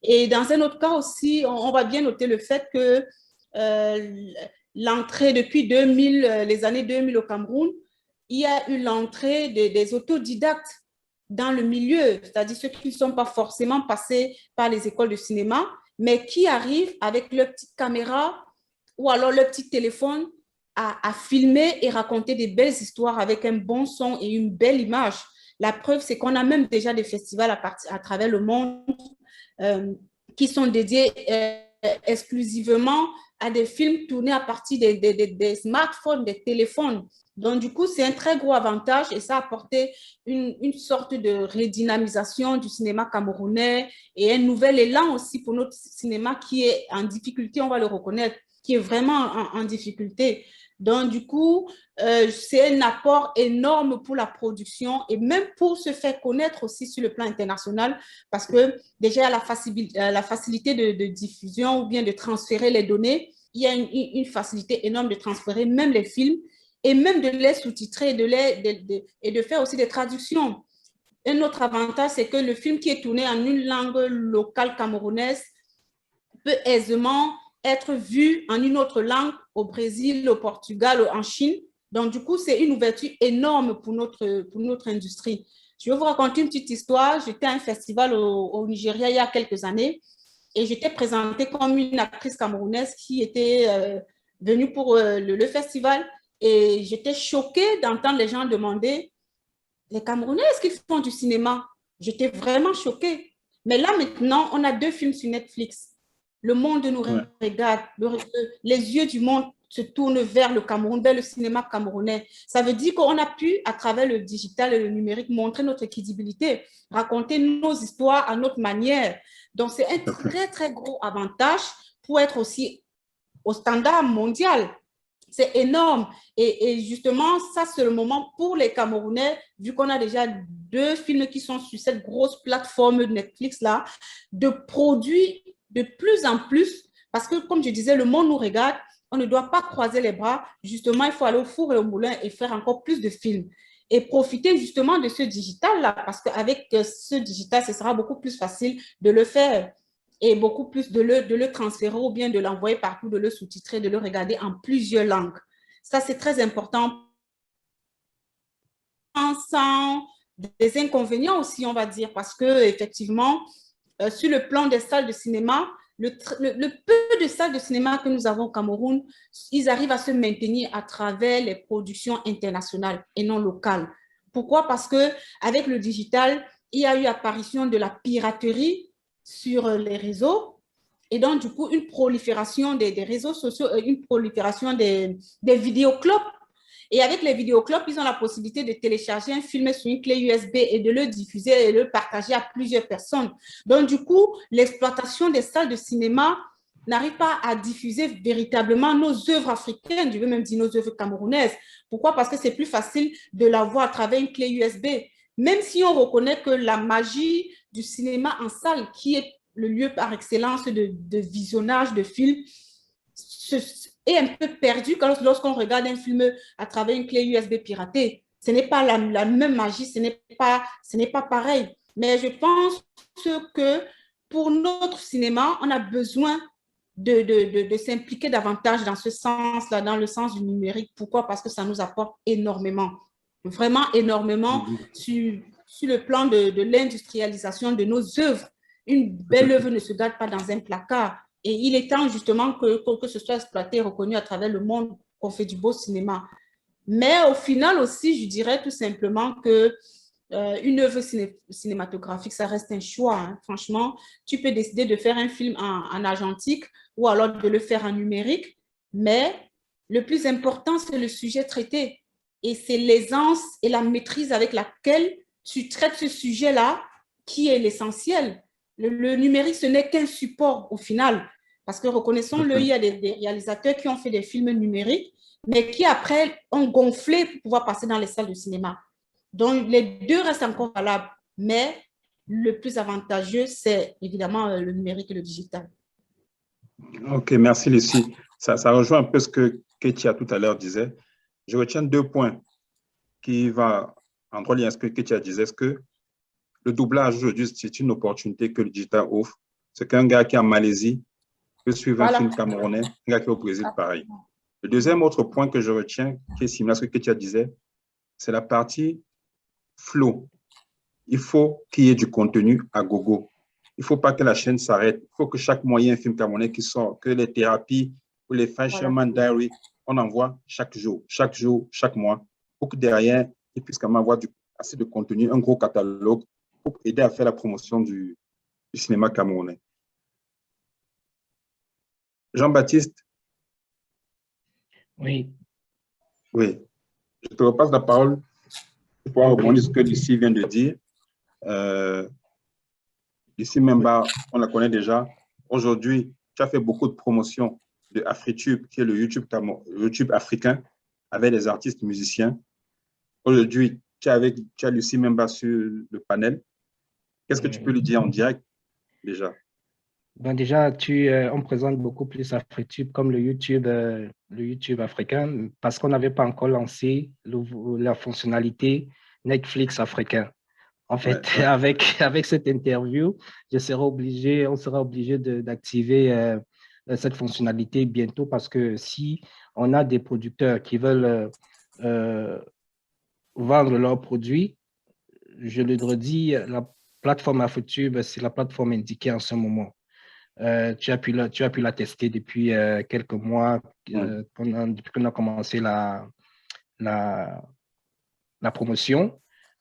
Et dans un autre cas aussi, on va bien noter le fait que l'entrée depuis 2000, les années 2000 au Cameroun, il y a eu l'entrée des autodidactes dans le milieu, c'est-à-dire ceux qui ne sont pas forcément passés par les écoles de cinéma, mais qui arrivent avec leur petite caméra ou alors leur petit téléphone à filmer et raconter des belles histoires avec un bon son et une belle image. La preuve, c'est qu'on a même déjà des festivals à travers le monde qui sont dédiés exclusivement à des films tournés à partir des smartphones, des téléphones. Donc, du coup, c'est un très gros avantage et ça a apporté une sorte de redynamisation du cinéma camerounais et un nouvel élan aussi pour notre cinéma qui est en difficulté, on va le reconnaître, qui est vraiment en difficulté. Donc, du coup, c'est un apport énorme pour la production et même pour se faire connaître aussi sur le plan international parce que déjà, la facilité de diffusion ou bien de transférer les données, il y a une facilité énorme de transférer même les films et même de les sous-titrer et de faire aussi des traductions. Un autre avantage, c'est que le film qui est tourné en une langue locale camerounaise peut aisément être vu en une autre langue au Brésil, au Portugal, en Chine. Donc, du coup, c'est une ouverture énorme pour notre industrie. Je vais vous raconter une petite histoire. J'étais à un festival au Nigeria il y a quelques années et j'étais présentée comme une actrice camerounaise qui était venue pour le festival. Et j'étais choquée d'entendre les gens demander les Camerounais, est-ce qu'ils font du cinéma? J'étais vraiment choquée. Mais là, maintenant, on a 2 films sur Netflix. Le monde nous regarde, les yeux du monde se tournent vers le Cameroun, vers le cinéma camerounais. Ça veut dire qu'on a pu, à travers le digital et le numérique, montrer notre crédibilité, raconter nos histoires à notre manière. Donc, c'est un très, très gros avantage pour être aussi au standard mondial. C'est énorme. Et justement, ça, c'est le moment pour les Camerounais, vu qu'on a déjà 2 films qui sont sur cette grosse plateforme de Netflix-là, de produire de plus en plus, parce que, comme je disais, le monde nous regarde, on ne doit pas croiser les bras. Justement, il faut aller au four et au moulin et faire encore plus de films. Et profiter justement de ce digital-là, parce qu'avec ce digital, ce sera beaucoup plus facile de le faire et beaucoup plus de le transférer ou bien de l'envoyer partout, de le sous-titrer, de le regarder en plusieurs langues. Ça, c'est très important. Sans des inconvénients aussi, on va dire, parce que effectivement, sur le plan des salles de cinéma, le peu de salles de cinéma que nous avons au Cameroun, ils arrivent à se maintenir à travers les productions internationales et non locales. Pourquoi? Parce qu'avec le digital, il y a eu apparition de la piraterie sur les réseaux et donc, du coup, une prolifération des réseaux sociaux, une prolifération des vidéoclubs. Et avec les vidéoclubs, ils ont la possibilité de télécharger un film sur une clé USB et de le diffuser et de le partager à plusieurs personnes. Donc, du coup, l'exploitation des salles de cinéma n'arrive pas à diffuser véritablement nos œuvres africaines, je veux même dire nos œuvres camerounaises. Pourquoi? Parce que c'est plus facile de la voir à travers une clé USB. Même si on reconnaît que la magie du cinéma en salle, qui est le lieu par excellence de visionnage de films, est un peu perdu lorsqu'on regarde un film à travers une clé USB piratée. Ce n'est pas la même magie, ce n'est pas pareil. Mais je pense que pour notre cinéma, on a besoin de s'impliquer davantage dans ce sens-là, dans le sens du numérique. Pourquoi? Parce que ça nous apporte énormément, vraiment énormément sur le plan de l'industrialisation de nos œuvres. Une belle œuvre ne se garde pas dans un placard. Et il est temps justement que ce soit exploité et reconnu à travers le monde, qu'on fait du beau cinéma. Mais au final aussi, je dirais tout simplement que une œuvre cinématographique, ça reste un choix. Hein. Franchement, tu peux décider de faire un film en argentique ou alors de le faire en numérique, mais le plus important, c'est le sujet traité. Et c'est l'aisance et la maîtrise avec laquelle tu traites ce sujet-là qui est l'essentiel. Le numérique, ce n'est qu'un support au final. Parce que reconnaissons-le, il y a des réalisateurs qui ont fait des films numériques, mais qui après ont gonflé pour pouvoir passer dans les salles de cinéma. Donc, les deux restent encore valables, mais le plus avantageux, c'est évidemment le numérique et le digital. Ok, merci Lucie. Ça rejoint un peu ce que Ketia tout à l'heure disait. Je retiens 2 points qui vont en droit lien à ce que Ketia disait. Est-ce que le doublage aujourd'hui, c'est une opportunité que le digital offre? C'est qu'un gars qui est en Malaisie peut suivre un film camerounais, un gars qui est au Brésil, pareil. Le deuxième autre point que je retiens, qui est similaire à ce que Ketia disait, c'est la partie flow. Il faut qu'il y ait du contenu à gogo. Il ne faut pas que la chaîne s'arrête. Il faut que chaque mois, il y ait un film camerounais qui sort, que les thérapies ou les Fisherman Diary, on envoie chaque jour, chaque mois, pour que derrière, il puisse quand même avoir assez de contenu, un gros catalogue pour aider à faire la promotion du cinéma camerounais. Jean-Baptiste, Oui, oui, je te repasse la parole pour rebondir sur ce que Lucie vient de dire. Lucie Memba, on la connaît déjà. Aujourd'hui, tu as fait beaucoup de promotions de AfriTube, qui est le YouTube africain, avec des artistes musiciens. Aujourd'hui, tu as Lucie Memba sur le panel. Qu'est-ce que tu peux lui dire en direct déjà? ben déjà, on présente beaucoup plus AfriTube comme le YouTube africain parce qu'on n'avait pas encore lancé la fonctionnalité Netflix africain. En fait, Ouais. avec cette interview, on sera obligé d'activer cette fonctionnalité bientôt parce que si on a des producteurs qui veulent vendre leurs produits, je le redis, la plateforme AfriTube, c'est la plateforme indiquée en ce moment. Tu as pu la tester depuis quelques mois, depuis qu'on a commencé la promotion.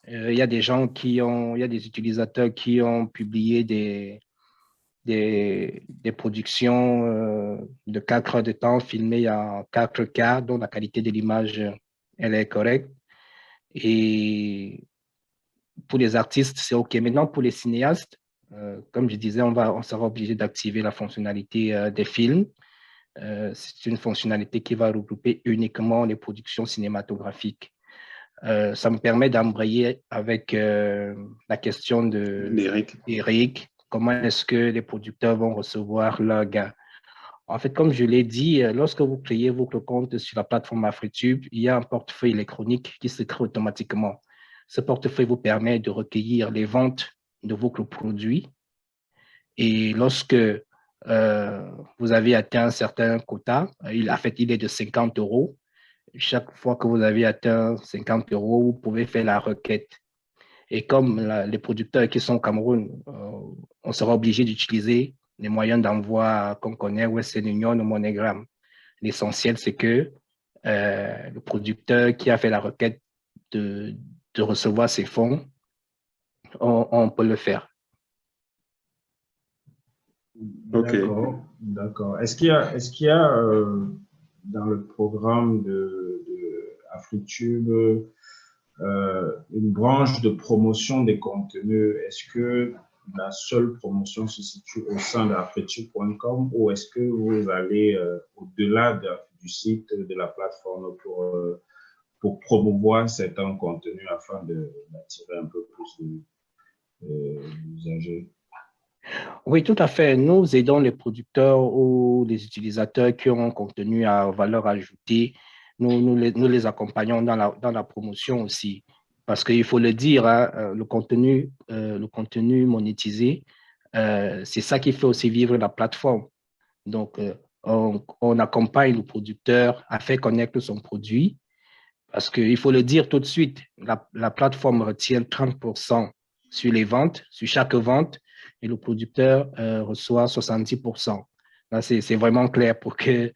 Il y a des gens il y a des utilisateurs qui ont publié des productions de 4 heures de temps filmées en 4K, dont la qualité de l'image elle est correcte. Et pour les artistes, c'est OK. Maintenant, pour les cinéastes, comme je disais, on sera obligé d'activer la fonctionnalité des films. C'est une fonctionnalité qui va regrouper uniquement les productions cinématographiques. Ça me permet d'embrayer avec la question d'Éric. Comment est-ce que les producteurs vont recevoir leur gain? En fait, comme je l'ai dit, lorsque vous créez votre compte sur la plateforme AfriTube, il y a un portefeuille électronique qui se crée automatiquement. Ce portefeuille vous permet de recueillir les ventes de votre produit. Et lorsque vous avez atteint un certain quota, il est de 50 euros. Chaque fois que vous avez atteint 50 euros, vous pouvez faire la requête. Et comme les producteurs qui sont au Cameroun, on sera obligé d'utiliser les moyens d'envoi qu'on connaît, Western Union ou MoneyGram. L'essentiel, c'est que le producteur qui a fait la requête de recevoir ses fonds, on peut le faire. OK. D'accord. Est-ce qu'il y a dans le programme de AfriTube une branche de promotion des contenus? Est-ce que la seule promotion se situe au sein d'afritube.com ou est-ce que vous allez au-delà du site de la plateforme pour promouvoir certains contenus afin d'attirer un peu plus d'usagers? Oui, tout à fait. Nous aidons les producteurs ou les utilisateurs qui ont un contenu à valeur ajoutée. Nous les accompagnons dans la promotion aussi. Parce qu'il faut le dire, hein, le contenu monétisé, c'est ça qui fait aussi vivre la plateforme. Donc, on accompagne le producteur à faire connaître son produit. Parce qu'il faut le dire tout de suite, la plateforme retient 30% sur les ventes, sur chaque vente, et le producteur reçoit 70%. Là, c'est vraiment clair pour qu'on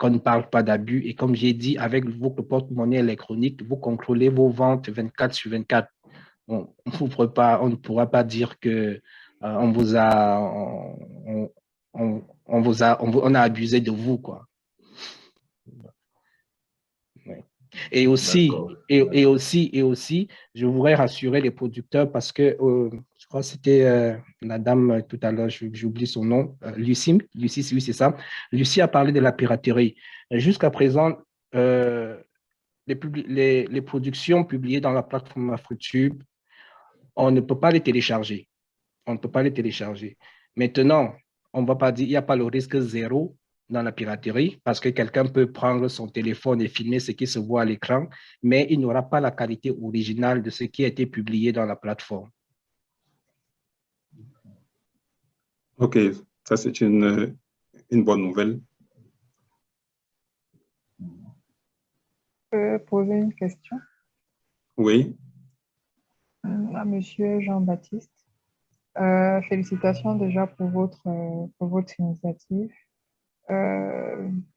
ne parle pas d'abus. Et comme j'ai dit, avec votre porte-monnaie électronique, vous contrôlez vos ventes 24 sur 24. On ne pourra pas dire que on a abusé de vous, quoi. Et aussi, je voudrais rassurer les producteurs parce que je crois que c'était la dame tout à l'heure, j'oublie son nom, Lucie, oui, c'est ça. Lucie a parlé de la piraterie. Jusqu'à présent, les productions publiées dans la plateforme AfriTube, on ne peut pas les télécharger. On ne peut pas les télécharger. Maintenant, on ne va pas dire qu'il n'y a pas le risque zéro dans la piraterie parce que quelqu'un peut prendre son téléphone et filmer ce qui se voit à l'écran, mais il n'aura pas la qualité originale de ce qui a été publié dans la plateforme. OK, ça c'est une bonne nouvelle. Je peux poser une question Oui. à Monsieur Jean-Baptiste. Félicitations déjà pour votre initiative.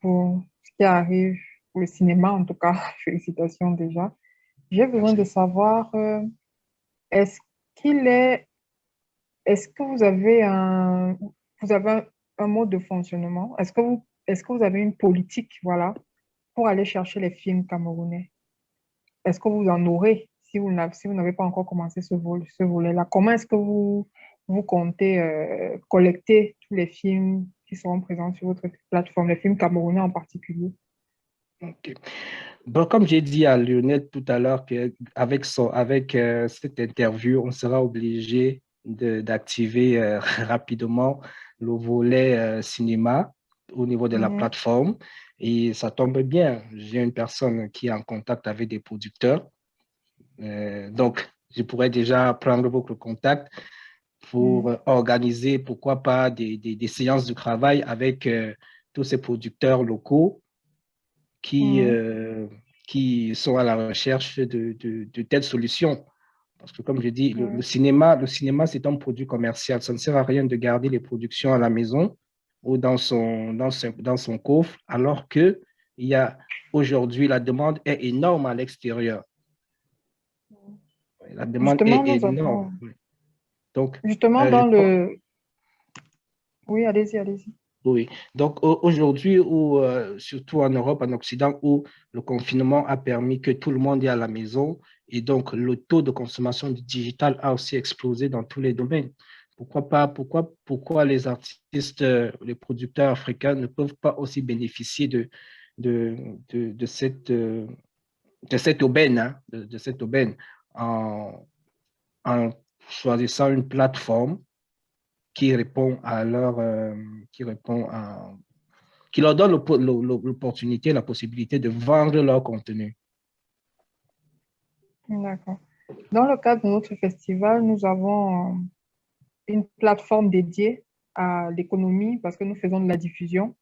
Pour ce qui arrive pour le cinéma, en tout cas, félicitations déjà. J'ai besoin de savoir, est-ce que vous avez un mode de fonctionnement? Est-ce que vous avez une politique, voilà, pour aller chercher les films camerounais? Est-ce que vous en aurez si vous n'avez pas encore commencé ce volet-là? Comment est-ce que vous comptez collecter tous les films qui seront présents sur votre plateforme, les films camerounais en particulier? Ok. Bon, comme j'ai dit à Lionel tout à l'heure, qu'avec cette interview, on sera obligé d'activer rapidement le volet cinéma au niveau de la plateforme. Et ça tombe bien, j'ai une personne qui est en contact avec des producteurs. Donc, je pourrais déjà prendre votre contact pour organiser, pourquoi pas, des séances de travail avec tous ces producteurs locaux qui sont à la recherche de telles solutions. Parce que, comme je dis, le cinéma, c'est un produit commercial. Ça ne sert à rien de garder les productions à la maison ou dans son coffre, alors que aujourd'hui, la demande est énorme à l'extérieur. La demande Justement, est nous énorme. avons... Donc, Justement, dans le... Oui, allez-y, allez-y. oui. Donc, aujourd'hui, surtout en Europe, en Occident, où le confinement a permis que tout le monde est à la maison et donc le taux de consommation du digital a aussi explosé dans tous les domaines. Pourquoi les artistes, les producteurs africains ne peuvent pas aussi bénéficier de cette aubaine, hein, de cette aubaine en choisissant une plateforme qui répond à qui leur donne l'opportunité, la possibilité de vendre leur contenu. D'accord. Dans le cadre de notre festival, nous avons une plateforme dédiée à l'économie parce que nous faisons de la diffusion.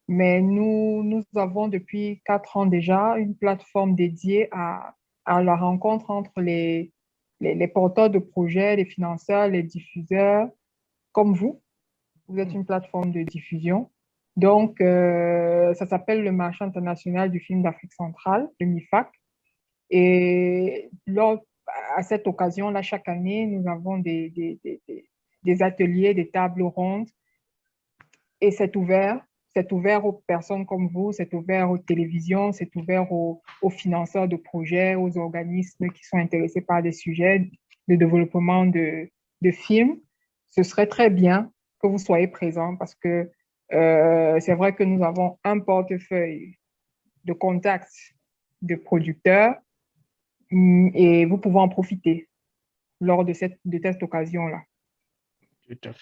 Mais nous avons depuis 4 ans déjà une plateforme dédiée à la rencontre entre les porteurs de projets, les financeurs, les diffuseurs, comme vous. Vous êtes une plateforme de diffusion. Donc, ça s'appelle le marché international du film d'Afrique centrale, le MIFAC. Et à cette occasion-là, chaque année, nous avons des ateliers, des tables rondes. Et c'est ouvert. C'est ouvert aux personnes comme vous, c'est ouvert aux télévisions, c'est ouvert aux financeurs de projets, aux organismes qui sont intéressés par des sujets de développement de films. Ce serait très bien que vous soyez présents parce que c'est vrai que nous avons un portefeuille de contacts de producteurs et vous pouvez en profiter lors de cette occasion-là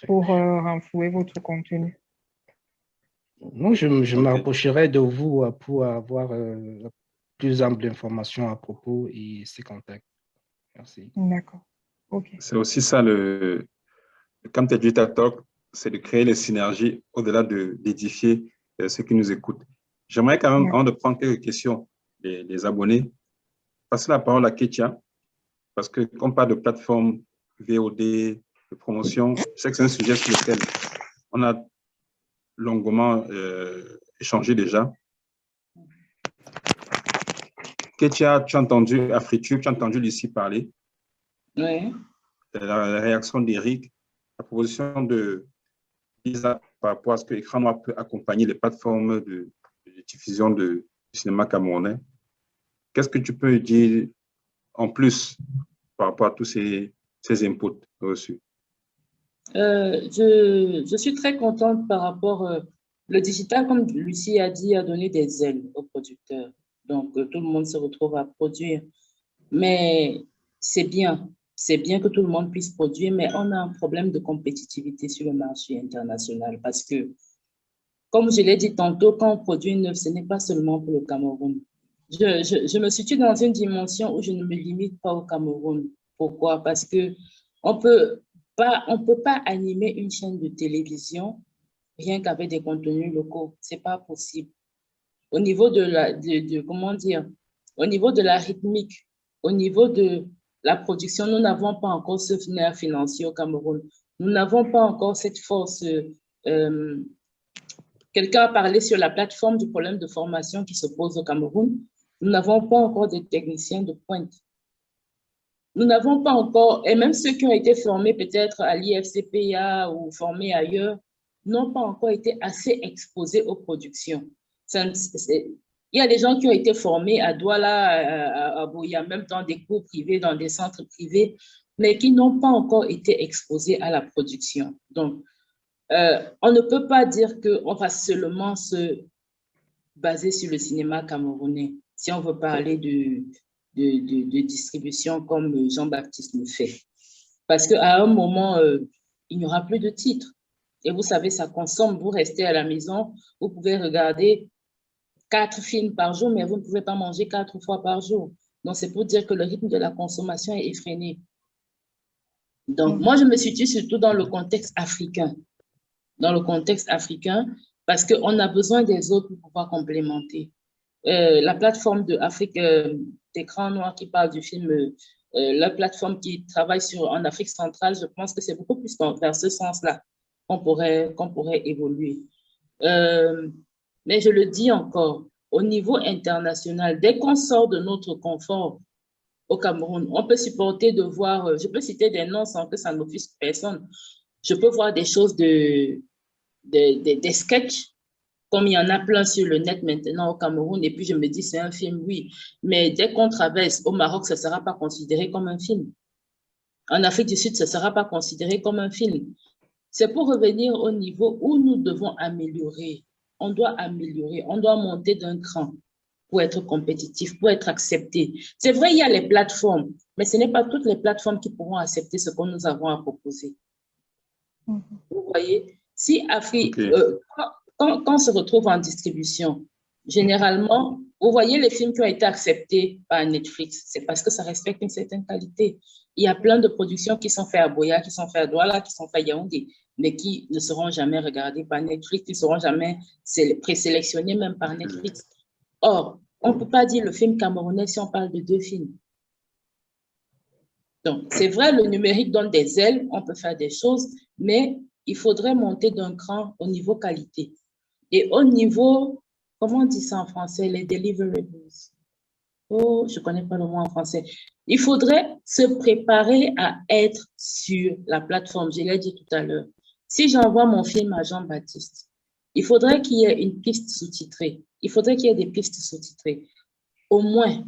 pour renflouer votre contenu. Non, je m'approcherai de vous pour avoir plus ample d'informations à propos et ces contacts. Merci. D'accord. OK. C'est aussi ça, comme tu as dit, Talk, c'est de créer les synergies au-delà d'édifier ceux qui nous écoutent. J'aimerais quand même, avant de prendre quelques questions des abonnés, passer la parole à Ketia, parce que quand on parle de plateforme VOD, de promotion, je sais que c'est un sujet sur lequel on a longuement échangé déjà. Ketia, tu as entendu AfriTube, tu as entendu Lucie parler. Oui. La réaction d'Éric, la proposition de Lisa par rapport à ce que Écran Noir peut accompagner les plateformes de diffusion du cinéma camerounais. Qu'est-ce que tu peux dire en plus par rapport à tous ces inputs reçus? Je suis très contente par rapport le digital, comme Lucie a dit, a donné des ailes aux producteurs. Donc, tout le monde se retrouve à produire. Mais c'est bien que tout le monde puisse produire, mais on a un problème de compétitivité sur le marché international parce que, comme je l'ai dit tantôt, quand on produit une œuvre, ce n'est pas seulement pour le Cameroun. Je me situe dans une dimension où je ne me limite pas au Cameroun. Pourquoi? Parce que on peut pas animer une chaîne de télévision rien qu'avec des contenus locaux. C'est pas possible. Au niveau comment dire, au niveau de la rythmique, au niveau de la production, nous n'avons pas encore ce nerf financier au Cameroun. Nous n'avons pas encore cette force. Quelqu'un a parlé sur la plateforme du problème de formation qui se pose au Cameroun. Nous n'avons pas encore de techniciens de pointe. Nous n'avons pas encore, et même ceux qui ont été formés peut-être à l'IFCPA ou formés ailleurs, n'ont pas encore été assez exposés aux productions. Il y a des gens qui ont été formés à Douala, à Buea, même dans des cours privés, dans des centres privés, mais qui n'ont pas encore été exposés à la production. Donc, on ne peut pas dire qu'on va seulement se baser sur le cinéma camerounais, si on veut parler de distribution comme Jean-Baptiste le fait. Parce qu'à un moment, il n'y aura plus de titres. Et vous savez, ça consomme. Vous restez à la maison, vous pouvez regarder 4 films par jour, mais vous ne pouvez pas manger 4 fois par jour. Donc, c'est pour dire que le rythme de la consommation est effréné. Donc, moi, je me situe surtout dans le contexte africain. Dans le contexte africain, parce qu'on a besoin des autres pour pouvoir complémenter. La plateforme de Afrique d'écran noir qui parle du film, la plateforme qui travaille en Afrique centrale, je pense que c'est beaucoup plus vers ce sens-là qu'on pourrait évoluer. Mais je le dis encore, au niveau international, dès qu'on sort de notre confort au Cameroun, on peut supporter de voir, je peux citer des noms sans que ça n'offusque personne, je peux voir des choses des sketchs, comme il y en a plein sur le net maintenant au Cameroun, et puis je me dis c'est un film, oui, mais dès qu'on traverse au Maroc, ça ne sera pas considéré comme un film. En Afrique du Sud, ça ne sera pas considéré comme un film. C'est pour revenir au niveau où nous devons améliorer. On doit améliorer, on doit monter d'un cran pour être compétitif, pour être accepté. C'est vrai, il y a les plateformes, mais ce n'est pas toutes les plateformes qui pourront accepter ce que nous avons à proposer. Vous voyez, si Afrique, quand on se retrouve en distribution, généralement, vous voyez les films qui ont été acceptés par Netflix, c'est parce que ça respecte une certaine qualité. Il y a plein de productions qui sont faites à Buea, qui sont faites à Douala, qui sont faites à Yaoundé, mais qui ne seront jamais regardées par Netflix, qui ne seront jamais présélectionnées même par Netflix. Or, on ne peut pas dire le film camerounais si on parle de 2 films. Donc, c'est vrai, le numérique donne des ailes, on peut faire des choses, mais il faudrait monter d'un cran au niveau qualité. Et au niveau, comment on dit ça en français, les deliverables? Oh, je ne connais pas le mot en français. Il faudrait se préparer à être sur la plateforme, je l'ai dit tout à l'heure. Si j'envoie mon film à Jean-Baptiste, il faudrait qu'il y ait une piste sous-titrée. Il faudrait qu'il y ait des pistes sous-titrées, au moins.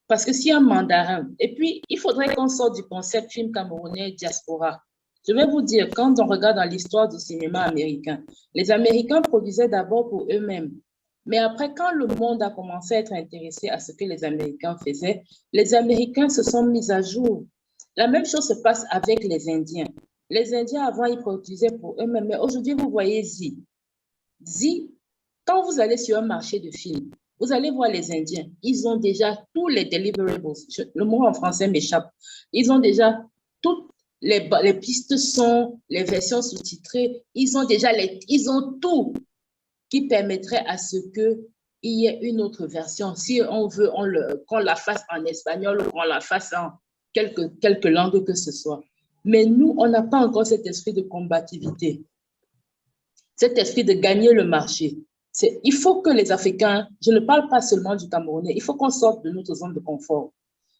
Parce que s'il y a un mandarin, et puis il faudrait qu'on sorte du concept film camerounais diaspora. Je vais vous dire, quand on regarde dans l'histoire du cinéma américain, les Américains produisaient d'abord pour eux-mêmes. Mais après, quand le monde a commencé à être intéressé à ce que les Américains faisaient, les Américains se sont mis à jour. La même chose se passe avec les Indiens. Les Indiens, avant, ils produisaient pour eux-mêmes. Mais aujourd'hui, vous voyez Zi. Zi, quand vous allez sur un marché de films, vous allez voir les Indiens. Ils ont déjà tous les deliverables. Le mot en français m'échappe. Ils ont déjà toutes les pistes son, les versions sous-titrées. Ils ont tout qui permettrait à ce qu'il y ait une autre version. Si on veut qu'on la fasse en espagnol ou qu'on la fasse en quelque langue que ce soit. Mais nous, on n'a pas encore cet esprit de combativité, cet esprit de gagner le marché. Il faut que les Africains, je ne parle pas seulement du Camerounais, il faut qu'on sorte de notre zone de confort.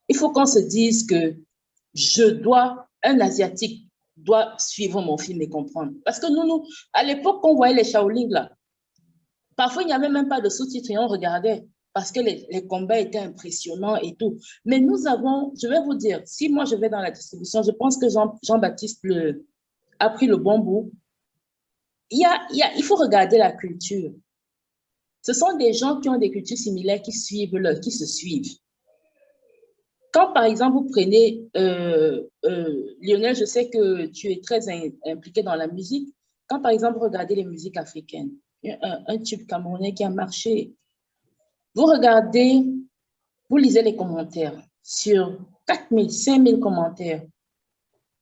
Il faut qu'on se dise que un Asiatique doit suivre mon film et comprendre. Parce que nous à l'époque, quand on voyait les Shaolin là, parfois, il n'y avait même pas de sous-titres et on regardait parce que les combats étaient impressionnants et tout. Mais nous avons, je vais vous dire, si moi je vais dans la distribution, je pense que Jean-Baptiste a pris le bon bout. Il faut regarder la culture. Ce sont des gens qui ont des cultures similaires qui se suivent. Quand, par exemple, vous prenez Lionel, je sais que tu es très impliqué dans la musique. Quand, par exemple, vous regardez les musiques africaines, un tube camerounais qui a marché. Vous regardez, vous lisez les commentaires sur 4000, 5000 commentaires.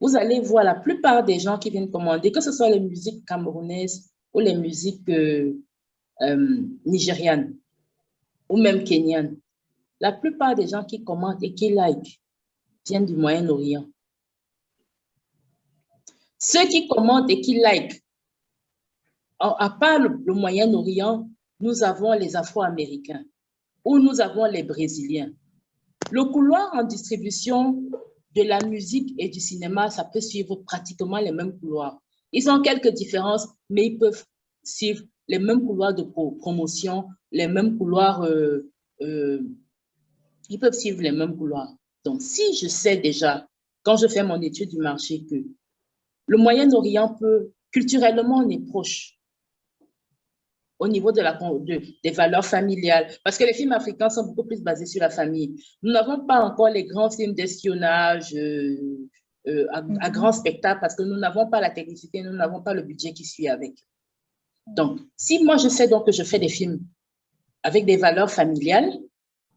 Vous allez voir la plupart des gens qui viennent commander, que ce soit les musiques camerounaises ou les musiques nigérianes ou même kenyanes. La plupart des gens qui commentent et qui like viennent du Moyen-Orient. Ceux qui commentent et qui like, à part le Moyen-Orient, nous avons les Afro-Américains ou nous avons les Brésiliens. Le couloir en distribution de la musique et du cinéma, ça peut suivre pratiquement les mêmes couloirs. Ils ont quelques différences, mais ils peuvent suivre les mêmes couloirs de promotion, les mêmes couloirs, ils peuvent suivre les mêmes couloirs. Donc, si je sais déjà, quand je fais mon étude du marché, que le Moyen-Orient peut, culturellement, on est proche au niveau des valeurs familiales. Parce que les films africains sont beaucoup plus basés sur la famille. Nous n'avons pas encore les grands films d'espionnage à grand spectacle parce que nous n'avons pas la technicité, nous n'avons pas le budget qui suit avec. Donc, si moi je sais donc que je fais des films avec des valeurs familiales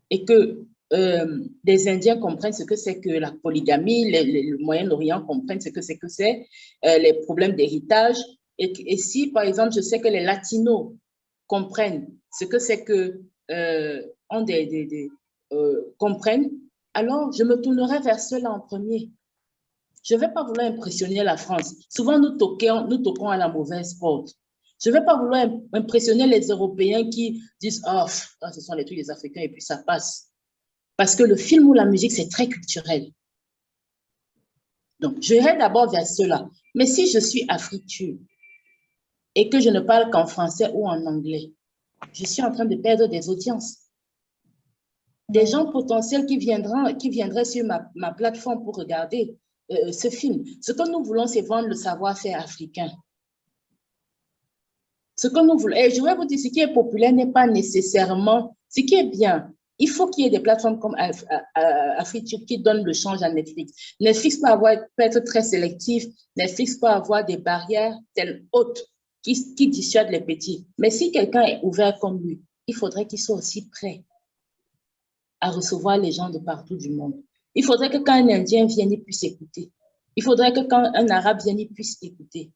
et que les Indiens comprennent ce que c'est que la polygamie, le Moyen-Orient comprennent ce que c'est les problèmes d'héritage. Et si, par exemple, je sais que les Latinos comprennent ce que c'est que comprennent, alors je me tournerai vers ceux-là en premier. Je ne vais pas vouloir impressionner la France. Souvent, nous toquons à la mauvaise porte. Je ne vais pas vouloir impressionner les Européens qui disent « Oh, ce sont les trucs des Africains » et puis ça passe. Parce que le film ou la musique, c'est très culturel. Donc, je irai d'abord vers cela. Mais si je suis africaine et que je ne parle qu'en français ou en anglais, je suis en train de perdre des audiences. Des gens potentiels qui viendraient sur ma plateforme pour regarder ce film. Ce que nous voulons, c'est vendre le savoir-faire africain. Ce que nous voulons, et je vais vous dire, ce qui est populaire n'est pas nécessairement ce qui est bien. Il faut qu'il y ait des plateformes comme Afrique qui donnent le change à Netflix. Netflix peut être très sélectif. Netflix peut avoir des barrières telles hautes qui dissuadent les petits. Mais si quelqu'un est ouvert comme lui, il faudrait qu'il soit aussi prêt à recevoir les gens de partout du monde. Il faudrait que quand un Indien vienne, il puisse écouter. Il faudrait que quand un Arabe vienne, il puisse écouter.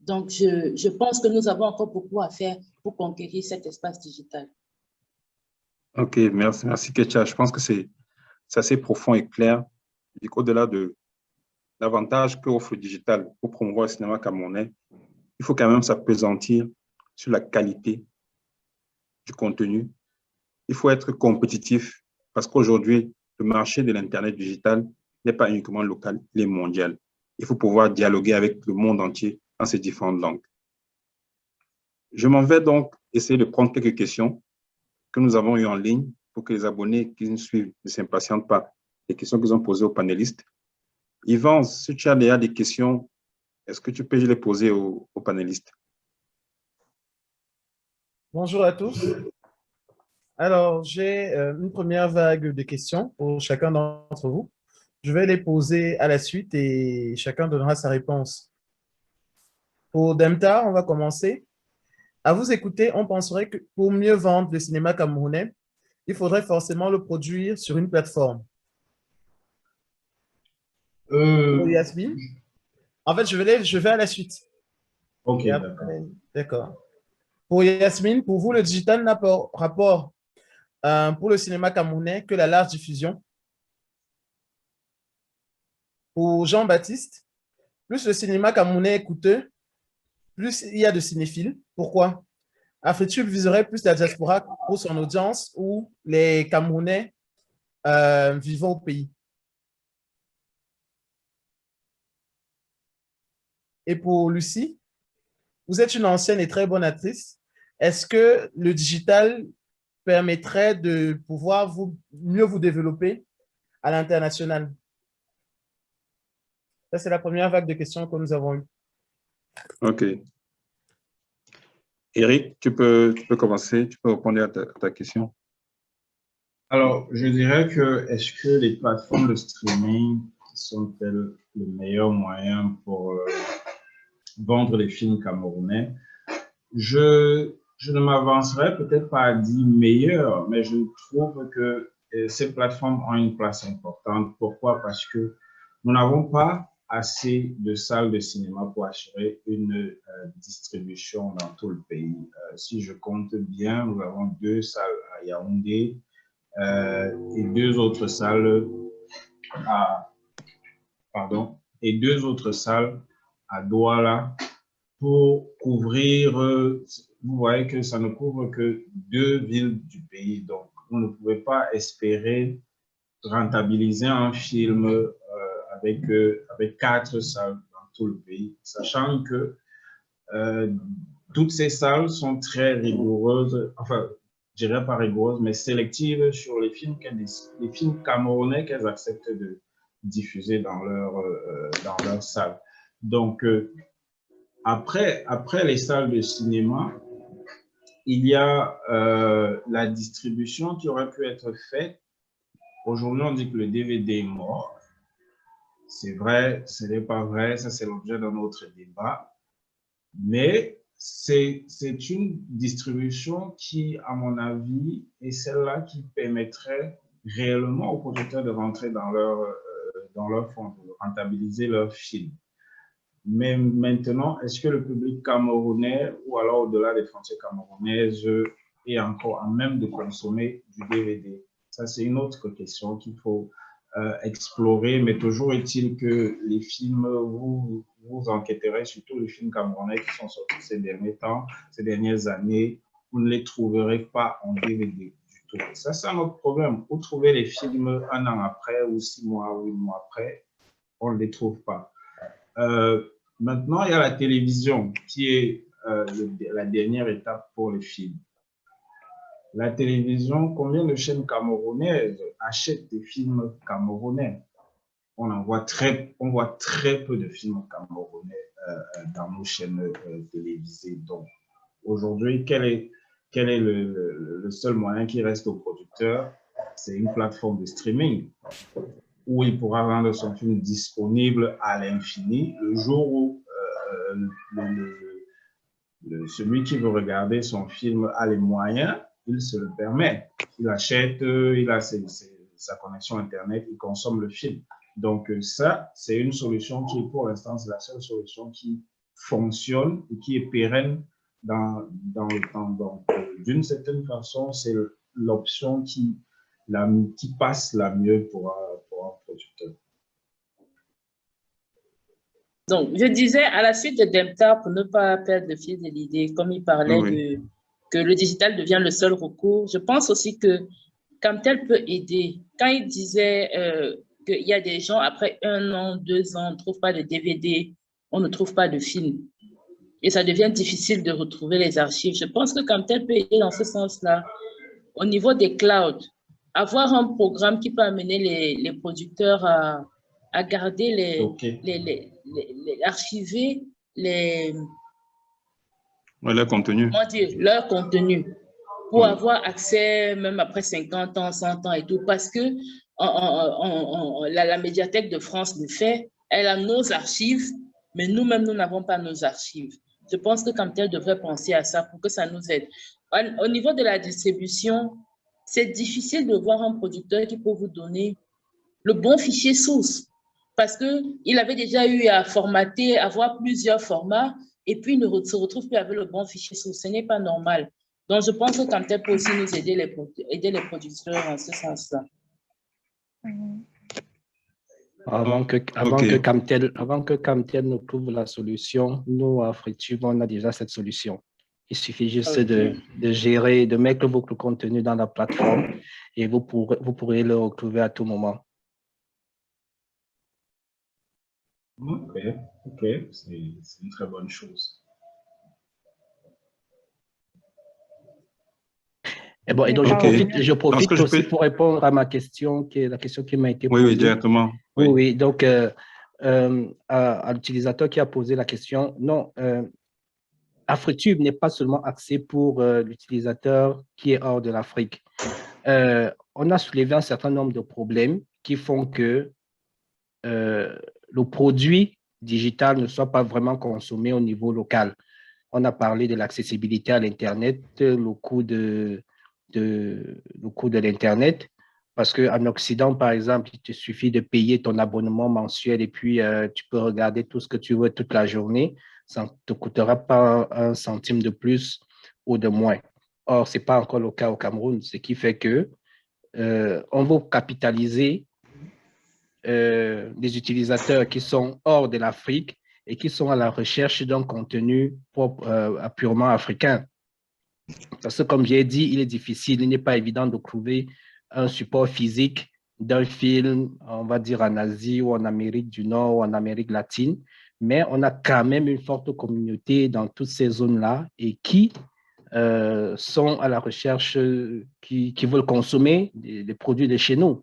Donc, je pense que nous avons encore beaucoup à faire pour conquérir cet espace digital. Ok, merci Ketia. Je pense que c'est assez profond et clair. Au-delà de l'avantage qu'offre le digital pour promouvoir le cinéma camerounais, il faut quand même s'appesantir sur la qualité du contenu. Il faut être compétitif parce qu'aujourd'hui, le marché de l'Internet digital n'est pas uniquement local, il est mondial. Il faut pouvoir dialoguer avec le monde entier dans ces différentes langues. Je m'en vais donc essayer de prendre quelques questions que nous avons eues en ligne pour que les abonnés qui nous suivent ne s'impatientent pas des questions qu'ils ont posées aux panélistes. Yvan, si tu as déjà des questions, est-ce que tu peux les poser aux panélistes? Bonjour à tous. Alors, j'ai une première vague de questions pour chacun d'entre vous. Je vais les poser à la suite et chacun donnera sa réponse. Pour Demta, on va commencer. À vous écouter, on penserait que pour mieux vendre le cinéma camerounais, il faudrait forcément le produire sur une plateforme. Yasmine? En fait, je vais à la suite. Ok, d'accord. Pour Yasmine, pour vous, le digital n'a pas rapport pour le cinéma camerounais que la large diffusion. Pour Jean-Baptiste, plus le cinéma camerounais est coûteux, plus il y a de cinéphiles. Pourquoi? Afritube viserait plus la diaspora pour son audience ou les Camerounais vivant au pays. Et pour Lucie, vous êtes une ancienne et très bonne actrice. Est-ce que le digital permettrait de pouvoir mieux vous développer à l'international? Ça, c'est la première vague de questions que nous avons eues. OK. Eric, tu peux commencer, tu peux répondre à ta question. Alors, je dirais que est-ce que les plateformes de streaming sont-elles le meilleur moyen pour vendre les films camerounais? Je ne m'avancerai peut-être pas à dire meilleur, mais je trouve que ces plateformes ont une place importante. Pourquoi? Parce que nous n'avons pas assez de salles de cinéma pour assurer une distribution dans tout le pays. Si je compte bien, nous avons 2 salles à Yaoundé et 2 autres salles à Douala pour couvrir, vous voyez que ça ne couvre que 2 villes du pays. Donc, vous ne pouvez pas espérer rentabiliser un film avec 4 salles dans tout le pays, sachant que toutes ces salles sont très rigoureuses, enfin, je dirais pas rigoureuses, mais sélectives sur les films camerounais qu'elles acceptent de diffuser dans leur salle. Donc, après les salles de cinéma, il y a la distribution qui aurait pu être faite. Aujourd'hui, on dit que le DVD est mort. C'est vrai, ce n'est pas vrai, ça c'est l'objet d'un autre débat. Mais c'est une distribution qui, à mon avis, est celle-là qui permettrait réellement aux producteurs de rentrer dans leur fonds, de rentabiliser leurs films. Mais maintenant, est-ce que le public camerounais, ou alors au-delà des frontières camerounaises, est encore à même de consommer du DVD? Ça, c'est une autre question qu'il faut explorer, mais toujours est-il que les films, vous enquêterez, surtout les films camerounais qui sont sortis ces derniers temps, ces dernières années, vous ne les trouverez pas en DVD du tout. Ça, c'est un autre problème. Vous trouvez les films un an après, ou 6 mois, ou 8 mois après, on ne les trouve pas. Maintenant, il y a la télévision qui est la dernière étape pour les films. La télévision, combien de chaînes camerounaises achètent des films camerounais? On voit très peu de films camerounais dans nos chaînes télévisées. Donc, aujourd'hui, quel est le seul moyen qui reste au producteur? C'est une plateforme de streaming où il pourra rendre son film disponible à l'infini le jour où celui qui veut regarder son film a les moyens, il se le permet. Il achète, il a sa connexion Internet, il consomme le film. Donc ça, c'est une solution qui, pour l'instant, c'est la seule solution qui fonctionne et qui est pérenne dans le temps. Donc, d'une certaine façon, c'est l'option qui passe la mieux pour un producteur. Donc, je disais, à la suite de Dempta, pour ne pas perdre le fil de l'idée, comme il parlait que le digital devient le seul recours, je pense aussi que Camtel peut aider. Quand il disait qu'il y a des gens, après 1 an, 2 ans, on ne trouve pas de DVD, on ne trouve pas de film. Et ça devient difficile de retrouver les archives. Je pense que Camtel peut aider dans ce sens-là. Au niveau des clouds, avoir un programme qui peut amener les producteurs à garder archiver leur contenu. Leur contenu pour avoir accès même après 50 ans, 100 ans et tout, parce que la médiathèque de France le fait, elle a nos archives, mais nous-mêmes, nous n'avons pas nos archives. Je pense que Camtel devrait penser à ça pour que ça nous aide. Au niveau de la distribution, c'est difficile de voir un producteur qui peut vous donner le bon fichier source parce qu'il avait déjà eu à formater, avoir plusieurs formats et puis il ne se retrouve plus avec le bon fichier source. Ce n'est pas normal. Donc, je pense que Camtel peut aussi nous aider les producteurs en ce sens-là. Avant que Camtel nous trouve la solution, nous, à FreeTube, on a déjà cette solution. Il suffit juste de gérer, de mettre votre contenu dans la plateforme et vous pourrez le retrouver à tout moment. Ok, c'est une très bonne chose. Et bon, et donc je profite aussi pour répondre à ma question, qui est la question qui m'a été posée. Oui, directement. Oui, donc à l'utilisateur qui a posé la question, non, AfriTube n'est pas seulement axé pour l'utilisateur qui est hors de l'Afrique. On a soulevé un certain nombre de problèmes qui font que le produit digital ne soit pas vraiment consommé au niveau local. On a parlé de l'accessibilité à l'Internet, le coût de l'Internet, parce qu'en Occident, par exemple, il te suffit de payer ton abonnement mensuel et puis tu peux regarder tout ce que tu veux toute la journée. Ça ne te coûtera pas 1 centime de plus ou de moins. Or, ce n'est pas encore le cas au Cameroun, ce qui fait que on va capitaliser des utilisateurs qui sont hors de l'Afrique et qui sont à la recherche d'un contenu purement africain. Parce que, comme j'ai dit, il est difficile, il n'est pas évident de trouver un support physique d'un film, on va dire en Asie ou en Amérique du Nord ou en Amérique latine, mais on a quand même une forte communauté dans toutes ces zones-là et qui sont à la recherche, qui veulent consommer des produits de chez nous.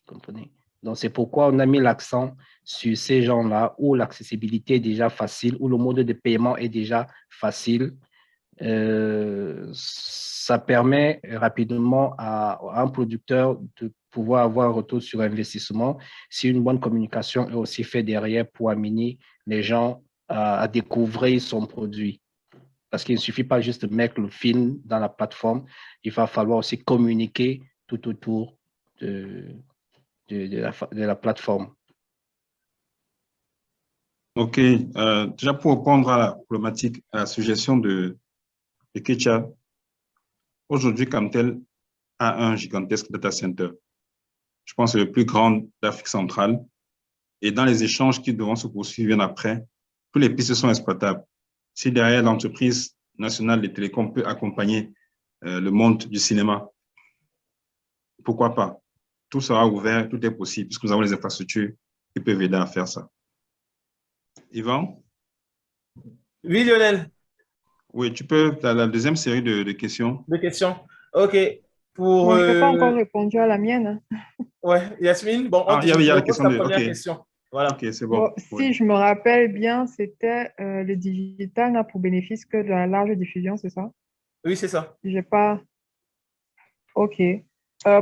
Vous comprenez? Donc, c'est pourquoi on a mis l'accent sur ces gens-là où l'accessibilité est déjà facile, où le mode de paiement est déjà facile. Ça permet rapidement à un producteur de pouvoir avoir un retour sur investissement si une bonne communication est aussi faite derrière pour amener les gens à découvrir son produit. Parce qu'il ne suffit pas juste de mettre le film dans la plateforme, il va falloir aussi communiquer tout autour de la plateforme. OK. Déjà, pour répondre à la problématique, à la suggestion de Ketia, aujourd'hui, Camtel a un gigantesque data center. Je pense que c'est le plus grand d'Afrique centrale. Et dans les échanges qui devront se poursuivre bien après, tous les pistes sont exploitables. Si derrière l'entreprise nationale des télécoms peut accompagner le monde du cinéma, pourquoi pas? Tout sera ouvert, tout est possible, puisque nous avons les infrastructures qui peuvent aider à faire ça. Yvan? Oui, Lionel. Oui, tu peux, la deuxième série de questions. Deux questions. OK. Pour, Bon, je n'ai pas encore répondu à la mienne. ouais, Yasmine, bon, Ah, il y avait la question ta de... première OK. question. Voilà. OK, c'est bon. Bon, si je me rappelle bien, c'était le digital n'a pour bénéfice que de la large diffusion, c'est ça? Oui, c'est ça. J'ai pas. OK.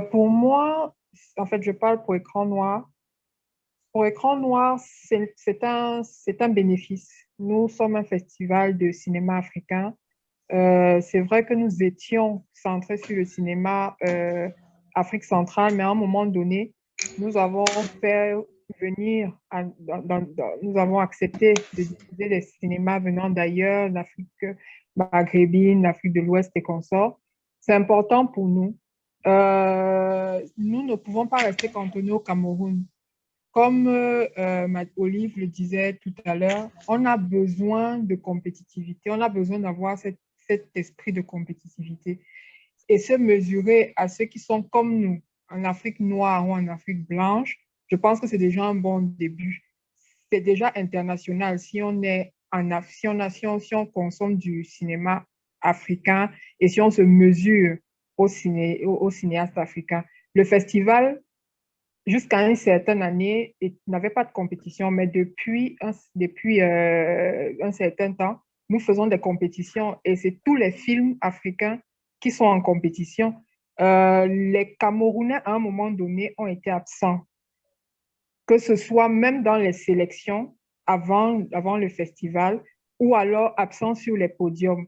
Pour moi, en fait, je parle pour écran noir. Pour écran noir, c'est un bénéfice. Nous sommes un festival de cinéma africain. C'est vrai que nous étions centrés sur le cinéma Afrique centrale, mais à un moment donné, nous avons fait venir, nous avons accepté de diffuser des cinémas venant d'ailleurs, d'Afrique maghrébine, d'Afrique de l'Ouest et consorts. C'est important pour nous. Nous ne pouvons pas rester cantonnés au Cameroun. Comme Olive le disait tout à l'heure, on a besoin de compétitivité, on a besoin d'avoir cet esprit de compétitivité et se mesurer à ceux qui sont comme nous, en Afrique noire ou en Afrique blanche. Je pense que c'est déjà un bon début. C'est déjà international si on est si on consomme du cinéma africain et si on se mesure aux cinéastes africains. Le festival, jusqu'à une certaine année, il n'avait pas de compétition, mais depuis un certain temps, nous faisons des compétitions et c'est tous les films africains qui sont en compétition. Les Camerounais, à un moment donné, ont été absents, que ce soit même dans les sélections avant le festival ou alors absents sur les podiums.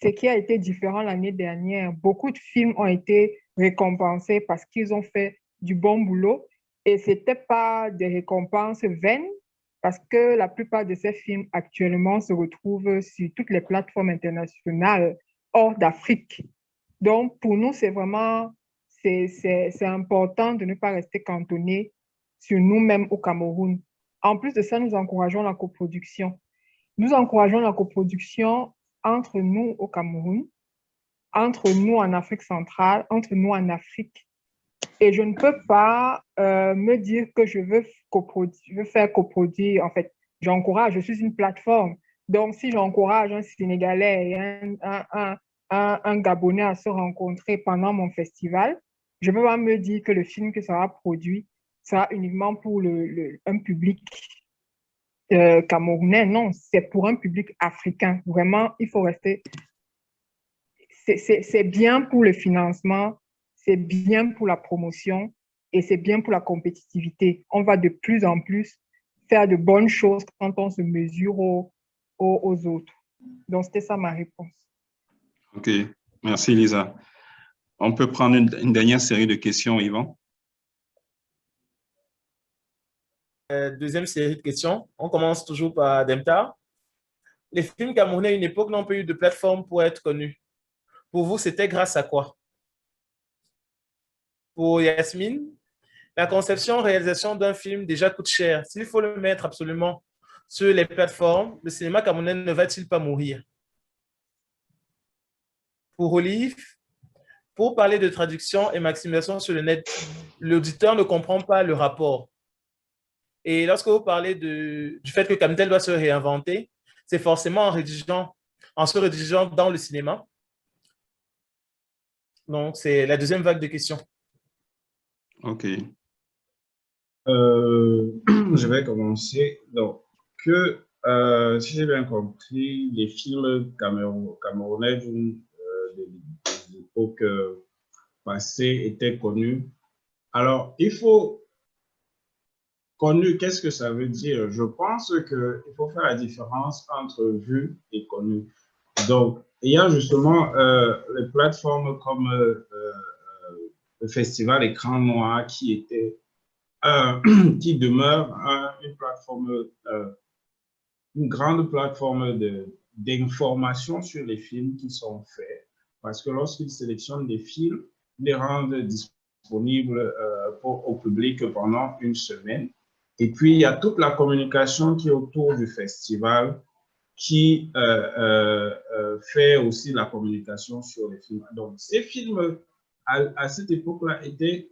Ce qui a été différent l'année dernière, beaucoup de films ont été récompensés parce qu'ils ont fait du bon boulot et ce n'était pas des récompenses vaines parce que la plupart de ces films actuellement se retrouvent sur toutes les plateformes internationales hors d'Afrique. Donc, pour nous, c'est important de ne pas rester cantonné sur nous-mêmes au Cameroun. En plus de ça, nous encourageons la coproduction. Nous encourageons la coproduction entre nous au Cameroun, entre nous en Afrique centrale, entre nous en Afrique. Et je ne peux pas me dire que je veux faire coproduire. En fait, j'encourage, je suis une plateforme. Donc, si j'encourage un Sénégalais et un Gabonais à se rencontrer pendant mon festival, je ne peux pas me dire que le film que ça va produit sera uniquement pour un public camerounais. Non, c'est pour un public africain. Vraiment, il faut rester. C'est bien pour le financement, c'est bien pour la promotion et c'est bien pour la compétitivité. On va de plus en plus faire de bonnes choses quand on se mesure aux autres. Donc, c'était ça ma réponse. OK. Merci, Lisa. On peut prendre une dernière série de questions, Yvan? Deuxième série de questions. On commence toujours par Demta. Les films camerounais à une époque n'ont pas eu de plateforme pour être connus. Pour vous, c'était grâce à quoi? Pour Yasmine, la conception-réalisation d'un film déjà coûte cher. S'il faut le mettre absolument sur les plateformes, le cinéma camerounais ne va-t-il pas mourir? Pour Olive, pour parler de traduction et maximisation sur le net, l'auditeur ne comprend pas le rapport. Et lorsque vous parlez du fait que Camtel doit se réinventer, c'est forcément en se rédigeant dans le cinéma. Donc, c'est la deuxième vague de questions. OK. Je vais commencer. Donc, si j'ai bien compris, les films camerounais des époques passées étaient connus. Alors, connu, qu'est-ce que ça veut dire? Je pense qu'il faut faire la différence entre vu et connu. Donc, il y a justement les plateformes comme le festival Écran Noir qui demeure une plateforme, une grande plateforme d'information sur les films qui sont faits. Parce que lorsqu'ils sélectionnent des films, ils les rendent disponibles au public pendant une semaine. Et puis, il y a toute la communication qui est autour du festival qui fait aussi la communication sur les films. Donc, ces films, à cette époque-là, étaient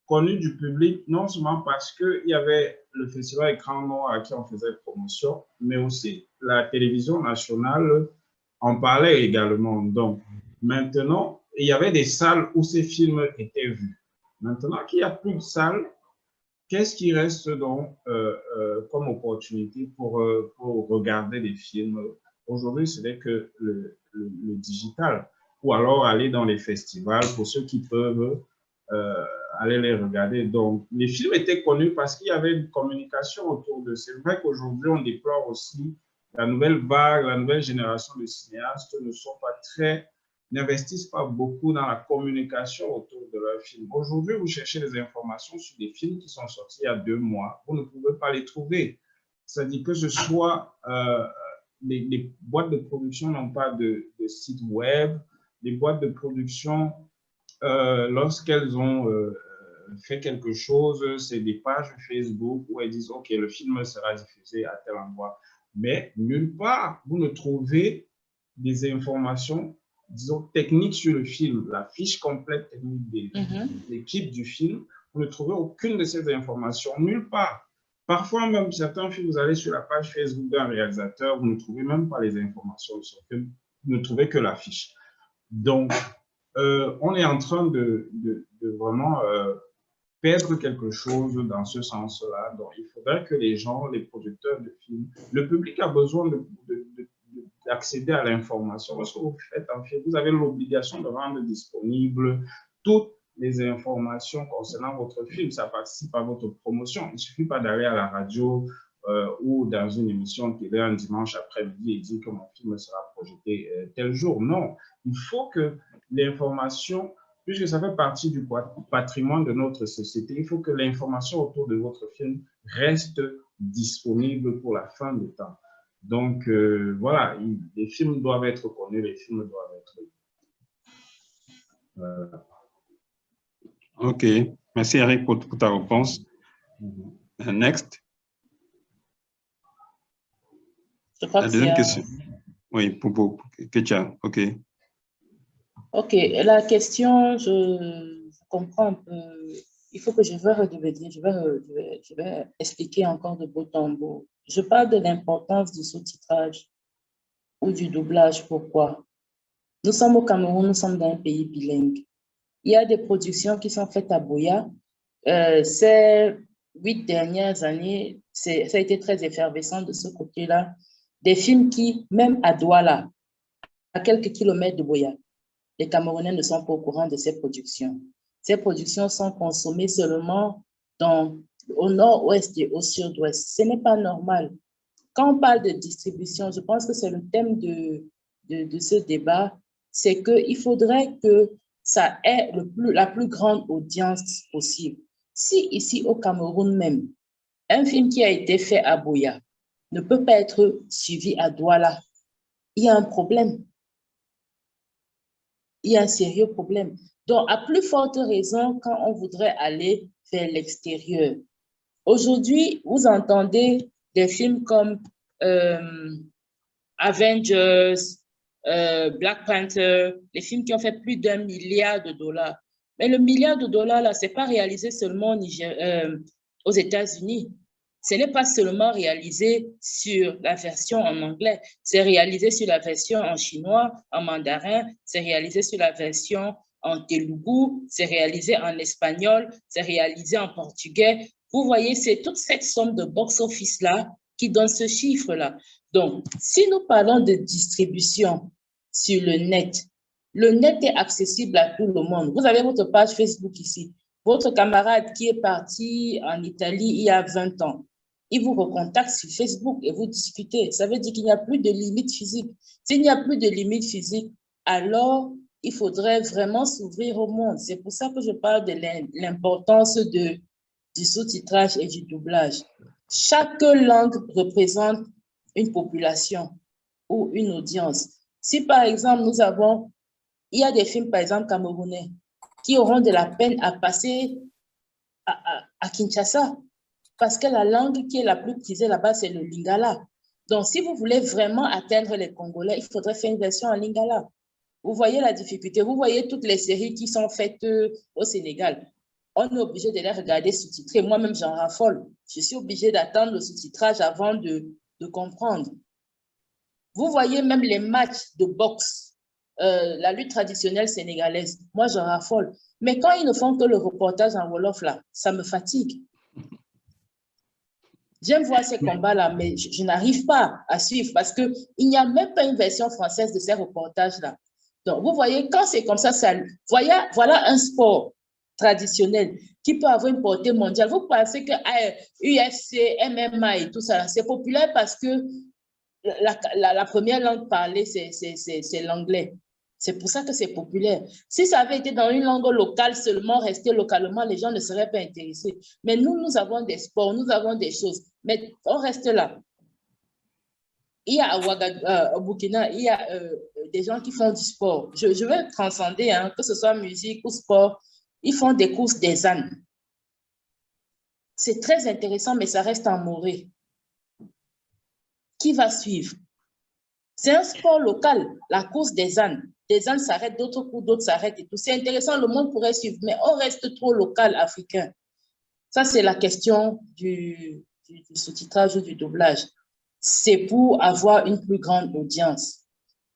connus du public, non seulement parce qu'il y avait le festival Écran Noir à qui on faisait promotion, mais aussi la télévision nationale en parlait également. Donc, maintenant, il y avait des salles où ces films étaient vus. Maintenant qu'il n'y a plus de salles, qu'est-ce qui reste donc comme opportunité pour regarder des films? Aujourd'hui, ce n'est que le digital, ou alors aller dans les festivals pour ceux qui peuvent aller les regarder. Donc, les films étaient connus parce qu'il y avait une communication autour de. C'est vrai qu'aujourd'hui, on déplore aussi la nouvelle vague, la nouvelle génération de cinéastes n'investissent pas beaucoup dans la communication autour de leurs films. Aujourd'hui, vous cherchez des informations sur des films qui sont sortis il y a 2 mois, vous ne pouvez pas les trouver. C'est-à-dire que ce soit les boîtes de production n'ont pas de site web, les boîtes de production, lorsqu'elles ont fait quelque chose, c'est des pages Facebook où elles disent « Ok, le film sera diffusé à tel endroit ». Mais nulle part, vous ne trouvez des informations, disons, techniques sur le film, la fiche complète technique de l'équipe du film. Vous ne trouvez aucune de ces informations, nulle part. Parfois même, certains films, vous allez sur la page Facebook d'un réalisateur, vous ne trouvez même pas les informations sur le film, vous ne trouvez que la fiche. Donc, on est en train de vraiment perdre quelque chose dans ce sens-là. Donc, il faudrait que les gens, les producteurs de films, le public a besoin d'accéder à l'information. Lorsque vous faites un film, vous avez l'obligation de rendre disponible toutes les informations concernant votre film. Ça participe à votre promotion. Il ne suffit pas d'aller à la radio ou dans une émission qui est un dimanche après-midi et dire que mon film sera projeté tel jour. Non, il faut que l'information, puisque ça fait partie du patrimoine de notre société, il faut que l'information autour de votre film reste disponible pour la fin des temps. Donc, voilà, les films doivent être connus, les films doivent être... OK. Merci, Eric, pour ta réponse. Next. Je crois la que deuxième question. Oui, pour Ketia. OK. OK. La question, je comprends un peu. Il faut que je vais redevenir, je vais expliquer encore de bout en bout. Je parle de l'importance du sous-titrage ou du doublage. Pourquoi? Nous sommes au Cameroun, nous sommes dans un pays bilingue. Il y a des productions qui sont faites à Buea. Ces 8 dernières années, ça a été très effervescent de ce côté-là. Des films qui, même à Douala, à quelques kilomètres de Buea, les Camerounais ne sont pas au courant de ces productions. Ces productions sont consommées seulement au nord-ouest et au sud-ouest. Ce n'est pas normal. Quand on parle de distribution, je pense que c'est le thème de ce débat, c'est qu'il faudrait que ça ait la plus grande audience possible. Si ici au Cameroun même, un film qui a été fait à Buea ne peut pas être suivi à Douala, il y a un problème. Il y a un sérieux problème. Donc, à plus forte raison, quand on voudrait aller vers l'extérieur. Aujourd'hui, vous entendez des films comme Avengers, Black Panther, les films qui ont fait plus d'1 milliard de dollars. Mais le milliard de dollars, là, ce n'est pas réalisé seulement aux États-Unis. ce n'est pas seulement réalisé sur la version en anglais, c'est réalisé sur la version en chinois, en mandarin, c'est réalisé sur la version en telugu, c'est réalisé en espagnol, c'est réalisé en portugais. Vous voyez, c'est toute cette somme de box-office-là qui donne ce chiffre-là. Donc, si nous parlons de distribution sur le net est accessible à tout le monde. Vous avez votre page Facebook ici. Votre camarade qui est parti en Italie il y a 20 ans, il vous recontacte sur Facebook et vous discutez. Ça veut dire qu'il n'y a plus de limite physique. S'il n'y a plus de limite physique, alors il faudrait vraiment s'ouvrir au monde. C'est pour ça que je parle de l'importance du sous-titrage et du doublage. Chaque langue représente une population ou une audience. Si par exemple il y a des films par exemple camerounais qui auront de la peine à passer à Kinshasa, parce que la langue qui est la plus prisée là-bas, c'est le lingala. Donc, si vous voulez vraiment atteindre les Congolais, il faudrait faire une version en lingala. Vous voyez la difficulté. Vous voyez toutes les séries qui sont faites au Sénégal. On est obligé de les regarder sous-titrées. Moi-même, j'en raffole. Je suis obligée d'attendre le sous-titrage avant de comprendre. Vous voyez même les matchs de boxe, la lutte traditionnelle sénégalaise. Moi, j'en raffole. Mais quand ils ne font que le reportage en Wolof, là, ça me fatigue. J'aime voir ces combats-là, mais je n'arrive pas à suivre parce qu'il n'y a même pas une version française de ces reportages-là. Donc, vous voyez, quand c'est comme ça, voilà un sport traditionnel qui peut avoir une portée mondiale. Vous pensez que UFC, MMA et tout ça, c'est populaire parce que la première langue parlée, c'est l'anglais. C'est pour ça que c'est populaire. Si ça avait été dans une langue locale seulement, resté localement, les gens ne seraient pas intéressés. Mais nous avons des sports, nous avons des choses. Mais on reste là. Il y a au Burkina, il y a des gens qui font du sport. Je vais transcender, hein, que ce soit musique ou sport. Ils font des courses des ânes. C'est très intéressant, mais ça reste en morée. Qui va suivre? C'est un sport local, la course des ânes. Des ânes s'arrêtent, d'autres courent, d'autres s'arrêtent et tout. C'est intéressant, le monde pourrait suivre, mais on reste trop local africain. Ça, c'est la question du sous-titrage ou du doublage. C'est pour avoir une plus grande audience.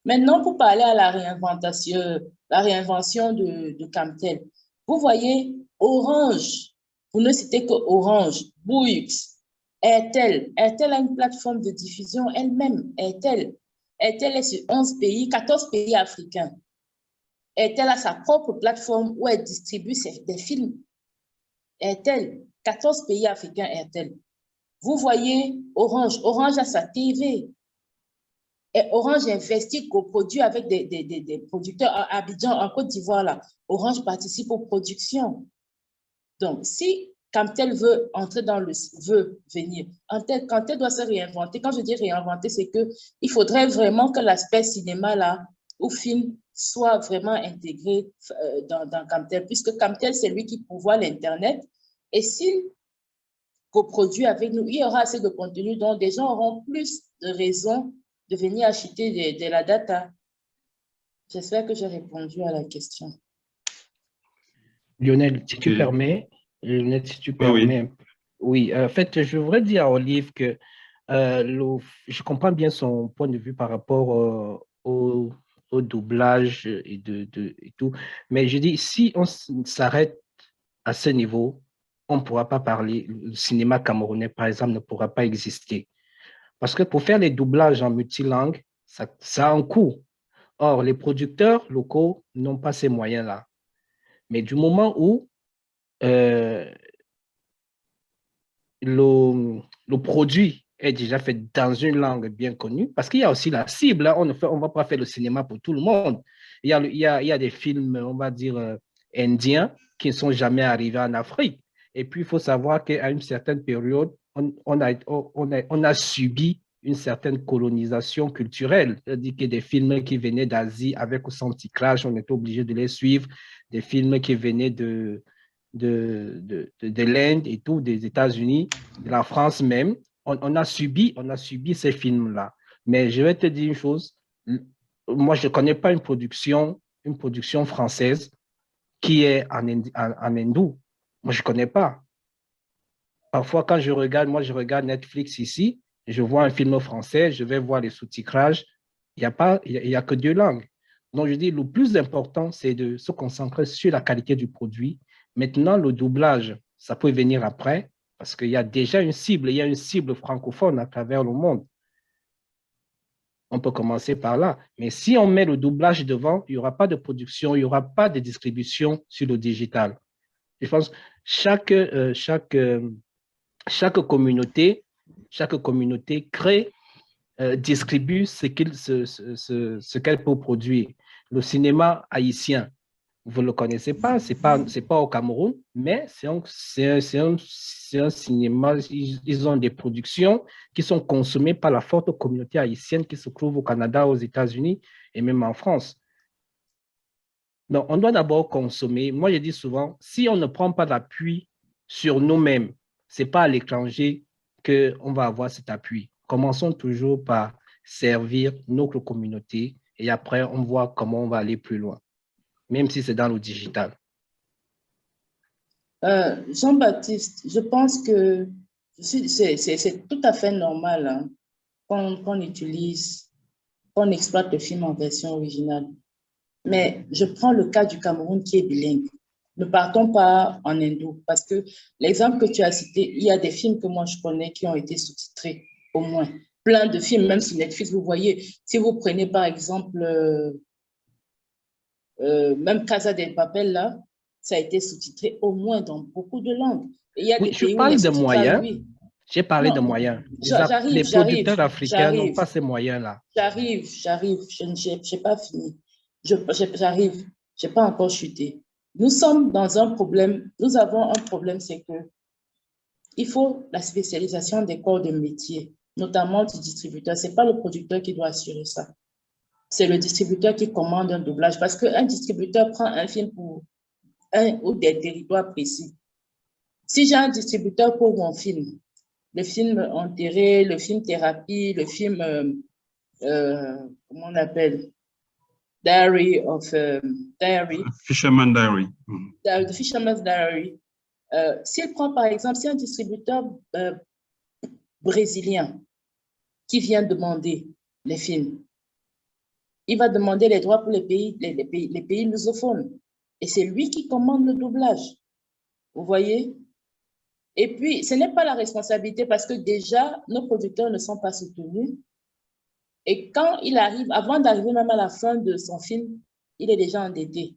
Maintenant, pour parler à la réinvention de Camtel, vous voyez, Orange, vous ne citez que Orange, Bouygues, Airtel. Airtel a une plateforme de diffusion elle-même, Airtel. Airtel est sur 14 pays africains. Airtel a sa propre plateforme où elle distribue des films. Airtel, 14 pays africains, Airtel. Vous voyez Orange a sa TV. Et Orange investit, coproduit avec des producteurs à Abidjan, en Côte d'Ivoire. Là. Orange participe aux productions. Donc, si Camtel veut venir, Camtel doit se réinventer. Quand je dis réinventer, c'est qu'il faudrait vraiment que l'aspect cinéma là, ou film soit vraiment intégré dans Camtel, puisque Camtel, c'est lui qui pourvoit l'Internet. Et s'il coproduit avec nous, il y aura assez de contenu dont des gens auront plus de raisons de venir acheter de la data. J'espère que j'ai répondu à la question. Lionel, si tu permets, oui, en fait, je voudrais dire à Olive que je comprends bien son point de vue par rapport au doublage et tout, mais je dis, si on s'arrête à ce niveau, on ne pourra pas parler, le cinéma camerounais, par exemple, ne pourra pas exister. Parce que pour faire les doublages en multilangue, ça a un coût. Or, les producteurs locaux n'ont pas ces moyens-là. Mais du moment où le produit est déjà fait dans une langue bien connue, parce qu'il y a aussi la cible, hein, on ne va pas faire le cinéma pour tout le monde. Il y a des films, on va dire, indiens qui ne sont jamais arrivés en Afrique. Et puis, il faut savoir qu'à une certaine période, on a subi une certaine colonisation culturelle. C'est-à-dire que des films qui venaient d'Asie avec ou sans titrage, on était obligé de les suivre. Des films qui venaient de l'Inde et tout, des États-Unis, de la France même, on a subi ces films-là. Mais je vais te dire une chose, moi, je ne connais pas une production française qui est en hindou. Moi, je ne connais pas. Parfois, quand je regarde Netflix ici, je vois un film français, je vais voir les sous-titrages, il y a que 2 langues. Donc, je dis, le plus important, c'est de se concentrer sur la qualité du produit. Maintenant, le doublage, ça peut venir après, parce qu'il y a déjà une cible, il y a une cible francophone à travers le monde. On peut commencer par là. Mais si on met le doublage devant, il n'y aura pas de production, il n'y aura pas de distribution sur le digital. Je pense que chaque communauté crée, distribue ce qu'elle peut produire. Le cinéma haïtien, vous ne le connaissez pas, c'est pas au Cameroun, mais c'est un cinéma, ils ont des productions qui sont consommées par la forte communauté haïtienne qui se trouve au Canada, aux États-Unis et même en France. Donc, on doit d'abord consommer. Moi, je dis souvent, si on ne prend pas d'appui sur nous-mêmes, ce n'est pas à l'étranger qu'on va avoir cet appui. Commençons toujours par servir notre communauté et après, on voit comment on va aller plus loin, même si c'est dans le digital. Jean-Baptiste, je pense que c'est tout à fait normal hein, qu'on exploite le film en version originale. Mais je prends le cas du Cameroun qui est bilingue. Ne partons pas en hindou, parce que l'exemple que tu as cité, il y a des films que moi je connais qui ont été sous-titrés, au moins. Plein de films, même sur Netflix, vous voyez, si vous prenez par exemple, même Casa del Papel, là, ça a été sous-titré au moins dans beaucoup de langues. Et il y a des pays où les sous-titrages, oui. J'ai parlé de moyens. Les producteurs africains n'ont pas ces moyens-là. J'arrive, je n'ai pas fini. J'arrive, je n'ai pas encore chuté. Nous sommes dans un problème, nous avons un problème, c'est que il faut la spécialisation des corps de métier, notamment du distributeur. Ce n'est pas le producteur qui doit assurer ça. C'est le distributeur qui commande un doublage parce qu'un distributeur prend un film pour un ou des territoires précis. Si j'ai un distributeur pour mon film, le film enterré, le film thérapie, le film, comment on appelle, Diary of Diary. Fisherman Diary. The Fisherman's Diary. S'il prend par exemple, si un distributeur brésilien qui vient demander les films, il va demander les droits pour les pays lusophones. Et c'est lui qui commande le doublage. Vous voyez? Et puis, ce n'est pas la responsabilité parce que déjà, nos producteurs ne sont pas soutenus. Et quand il arrive, avant d'arriver même à la fin de son film, il est déjà endetté.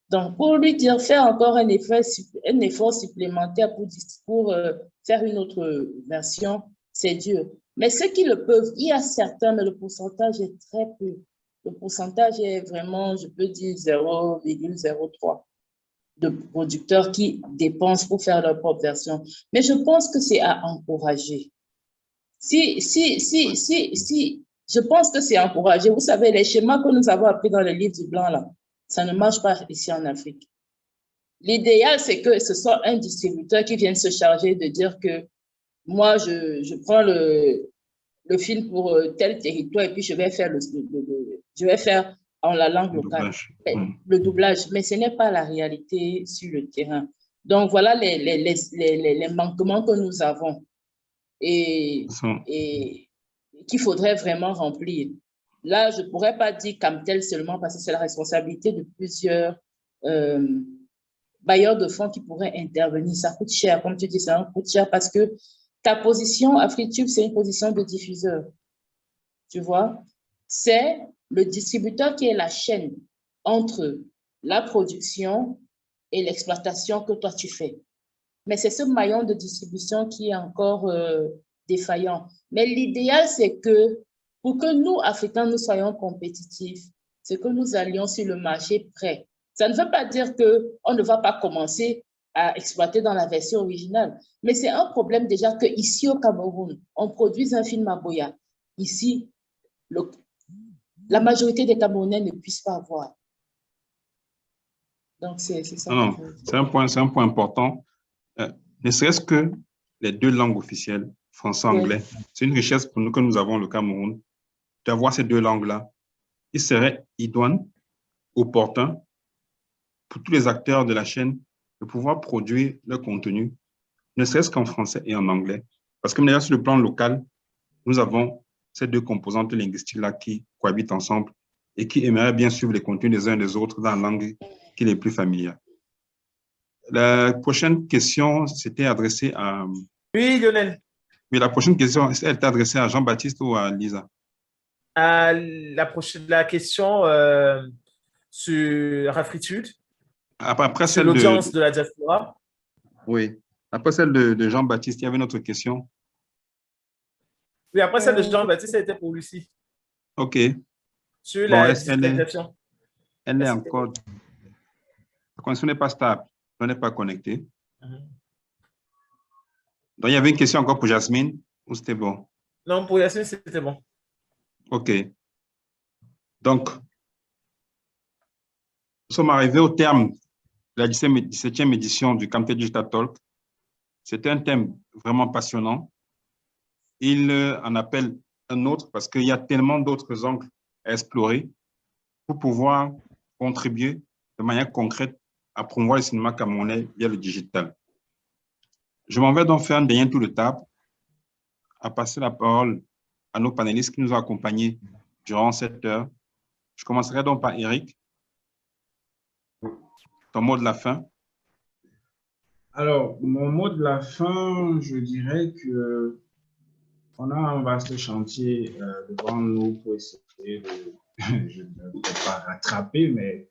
Donc, pour lui dire, faire encore un effort supplémentaire pour faire une autre version, c'est dur. Mais ceux qui le peuvent, il y a certains, mais le pourcentage est très peu. Le pourcentage est vraiment, je peux dire, 0,03 de producteurs qui dépensent pour faire leur propre version. Mais je pense que c'est à encourager. Je pense que c'est encouragé. Vous savez, les schémas que nous avons appris dans le livre du blanc, là, ça ne marche pas ici en Afrique. L'idéal, c'est que ce soit un distributeur qui vienne se charger de dire que moi, je prends le film pour tel territoire et puis je vais faire en la langue locale, le doublage. Mais ce n'est pas la réalité sur le terrain. Donc, voilà les manquements que nous avons et qu'il faudrait vraiment remplir. Là, je ne pourrais pas dire Camtel seulement parce que c'est la responsabilité de plusieurs bailleurs de fonds qui pourraient intervenir. Ça coûte cher, comme tu dis, ça coûte cher parce que ta position, AfriTube, c'est une position de diffuseur. Tu vois? C'est le distributeur qui est la chaîne entre la production et l'exploitation que toi tu fais. Mais c'est ce maillon de distribution qui est encore défaillant. Mais l'idéal, c'est que pour que nous, Africains, nous soyons compétitifs, c'est que nous allions sur le marché prêt. Ça ne veut pas dire qu'on ne va pas commencer à exploiter dans la version originale. Mais c'est un problème déjà qu'ici au Cameroun, on produise un film à Boya. Ici, la majorité des Camerounais ne puissent pas voir. Donc, c'est ça. Non, c'est un point important. Ne serait-ce que les 2 langues officielles, français-anglais, c'est une richesse pour nous que nous avons au Cameroun. D'avoir ces 2 langues-là, il serait idoine, opportun pour tous les acteurs de la chaîne de pouvoir produire leur contenu ne serait-ce qu'en français et en anglais. Parce que déjà, sur le plan local, nous avons ces deux composantes linguistiques-là qui cohabitent ensemble et qui aimeraient bien suivre les contenus des uns et des autres dans la langue qui est plus familière. La prochaine question, c'était adressée à... Oui, Lionel. Oui, la prochaine question, elle était adressée à Jean-Baptiste ou à Lisa? La question sur Afritude, Après sur celle l'audience de la diaspora. Oui. Après celle de Jean-Baptiste, il y avait une autre question. Oui, après celle de Jean-Baptiste, c'était pour Lucie. OK. Sur Bon, la digitalisation. Elle est encore... La connexion n'est pas stable. On n'est pas connecté. Donc, il y avait une question encore pour Jasmine ou c'était bon? Non, pour Yacine, c'était bon. OK. Donc, nous sommes arrivés au terme de la 17e édition du Camtel Digital Talk. C'était un thème vraiment passionnant. Il en appelle un autre parce qu'il y a tellement d'autres angles à explorer pour pouvoir contribuer de manière concrète à promouvoir le cinéma camerounais via le digital. Je m'en vais donc faire un dernier tour de table à passer la parole à nos panélistes qui nous ont accompagnés durant cette heure. Je commencerai donc par Eric. Ton mot de la fin. Alors, mon mot de la fin, je dirais que on a un vaste chantier devant nous pour essayer de, je ne peux pas rattraper, mais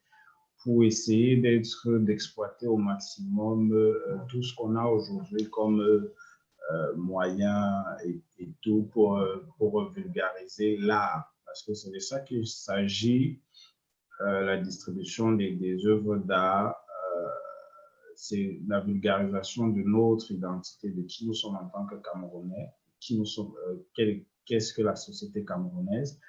pour essayer d'exploiter au maximum tout ce qu'on a aujourd'hui comme moyens et tout pour vulgariser l'art. Parce que c'est de ça qu'il s'agit, la distribution des œuvres d'art, c'est la vulgarisation de notre identité, de qui nous sommes en tant que Camerounais, qui nous sommes, qu'est-ce que la société camerounaise.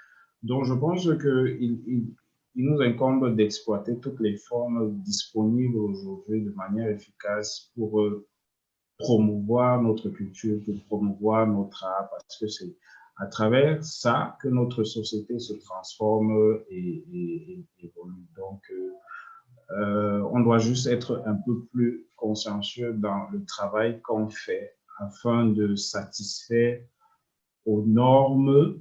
Donc, je pense qu'il nous incombe d'exploiter toutes les formes disponibles aujourd'hui de manière efficace pour promouvoir notre culture, pour promouvoir notre art, parce que c'est à travers ça que notre société se transforme et évolue. Donc, on doit juste être un peu plus consciencieux dans le travail qu'on fait afin de satisfaire aux normes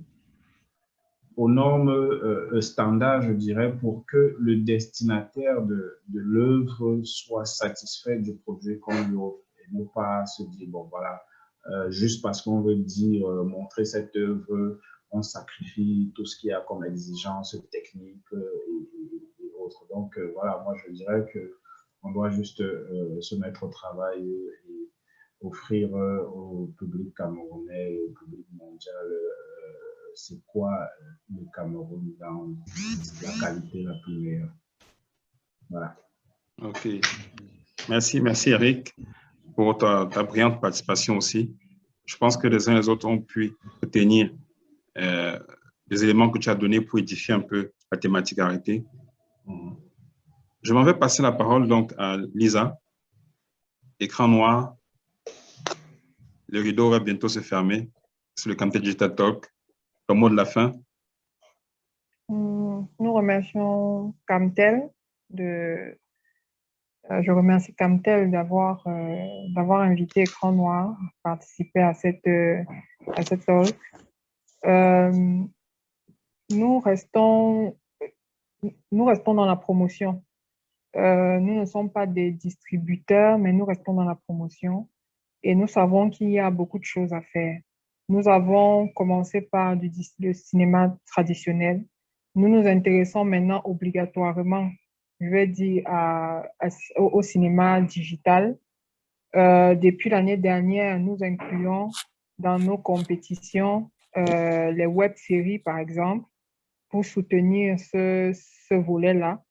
standards, je dirais, pour que le destinataire de l'œuvre soit satisfait du produit qu'on lui offre et non pas se dire, bon voilà, juste parce qu'on veut dire, montrer cette œuvre, on sacrifie tout ce qu'il y a comme exigence technique et autres. Donc voilà, moi je dirais qu'on doit juste se mettre au travail et offrir au public camerounais et au public mondial c'est quoi le Cameroun dans la qualité la plus meilleure. Voilà. OK. Merci Eric, pour ta brillante participation aussi. Je pense que les uns et les autres ont pu retenir les éléments que tu as donnés pour édifier un peu la thématique arrêtée. Je m'en vais passer la parole donc à Lisa. Écran noir. Le rideau va bientôt se fermer sur le Camtel Digital Talk. Ton mot de la fin. Nous remercions Camtel je remercie Camtel d'avoir invité Écran Noir à participer à cette talk. Nous restons dans la promotion. Nous ne sommes pas des distributeurs, mais nous restons dans la promotion et nous savons qu'il y a beaucoup de choses à faire. Nous avons commencé par le cinéma traditionnel. Nous nous intéressons maintenant obligatoirement, je vais dire, au cinéma digital. Depuis l'année dernière, nous incluons dans nos compétitions les web-séries, par exemple, pour soutenir ce volet-là.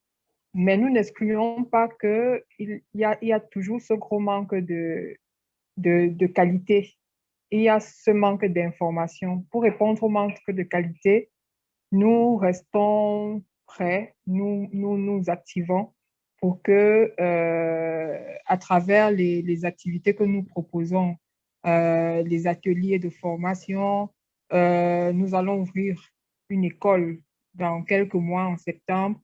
Mais nous n'excluons pas qu'il y a toujours ce gros manque de qualité. Il y a ce manque d'information. Pour répondre au manque de qualité, nous restons prêts, nous activons pour que, à travers les activités que nous proposons, les ateliers de formation, nous allons ouvrir une école dans quelques mois, en septembre,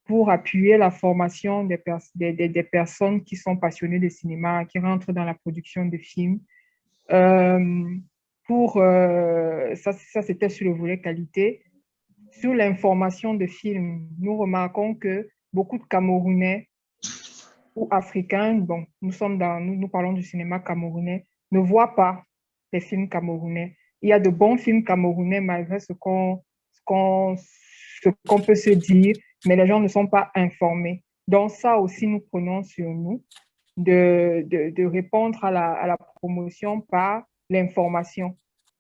pour appuyer la formation des personnes qui sont passionnées de cinéma, qui rentrent dans la production de films. Ça, c'était sur le volet qualité. Sur l'information de films, nous remarquons que beaucoup de Camerounais ou Africains, bon, nous parlons du cinéma camerounais, ne voient pas les films camerounais. Il y a de bons films camerounais malgré ce qu'on peut se dire, mais les gens ne sont pas informés. Donc ça aussi, nous prenons sur nous de répondre à la promotion par l'information,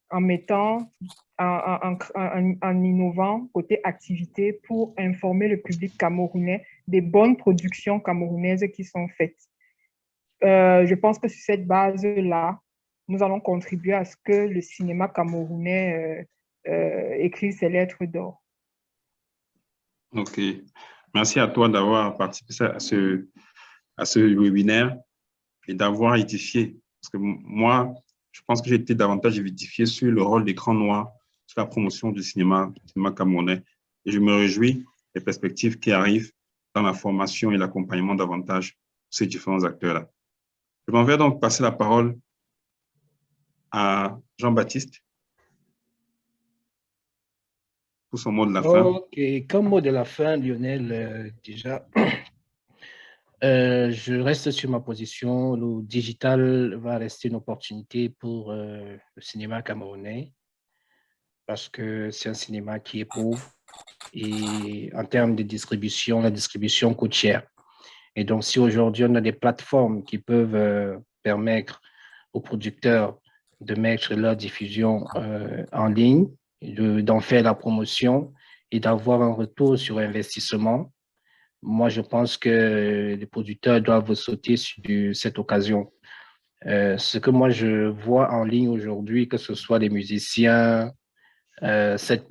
en mettant, en innovant côté activité pour informer le public camerounais des bonnes productions camerounaises qui sont faites. Je pense que sur cette base-là, nous allons contribuer à ce que le cinéma camerounais écrive ses lettres d'or. OK. Merci à toi d'avoir participé à ce webinaire et d'avoir édifié. Parce que moi, je pense que j'ai été davantage édifié sur le rôle d'écran noir, sur la promotion du cinéma camerounais. Et je me réjouis des perspectives qui arrivent dans la formation et l'accompagnement davantage de ces différents acteurs-là. Je m'en vais donc passer la parole à Jean-Baptiste pour son mot de la fin. OK, comme mot de la fin, Lionel, déjà, je reste sur ma position. Le digital va rester une opportunité pour le cinéma camerounais parce que c'est un cinéma qui est pauvre et en termes de distribution, la distribution coûte cher. Et donc, si aujourd'hui on a des plateformes qui peuvent permettre aux producteurs de mettre leur diffusion en ligne, d'en faire la promotion et d'avoir un retour sur investissement, moi, je pense que les producteurs doivent sauter sur cette occasion. Ce que moi, je vois en ligne aujourd'hui, que ce soit les musiciens, cette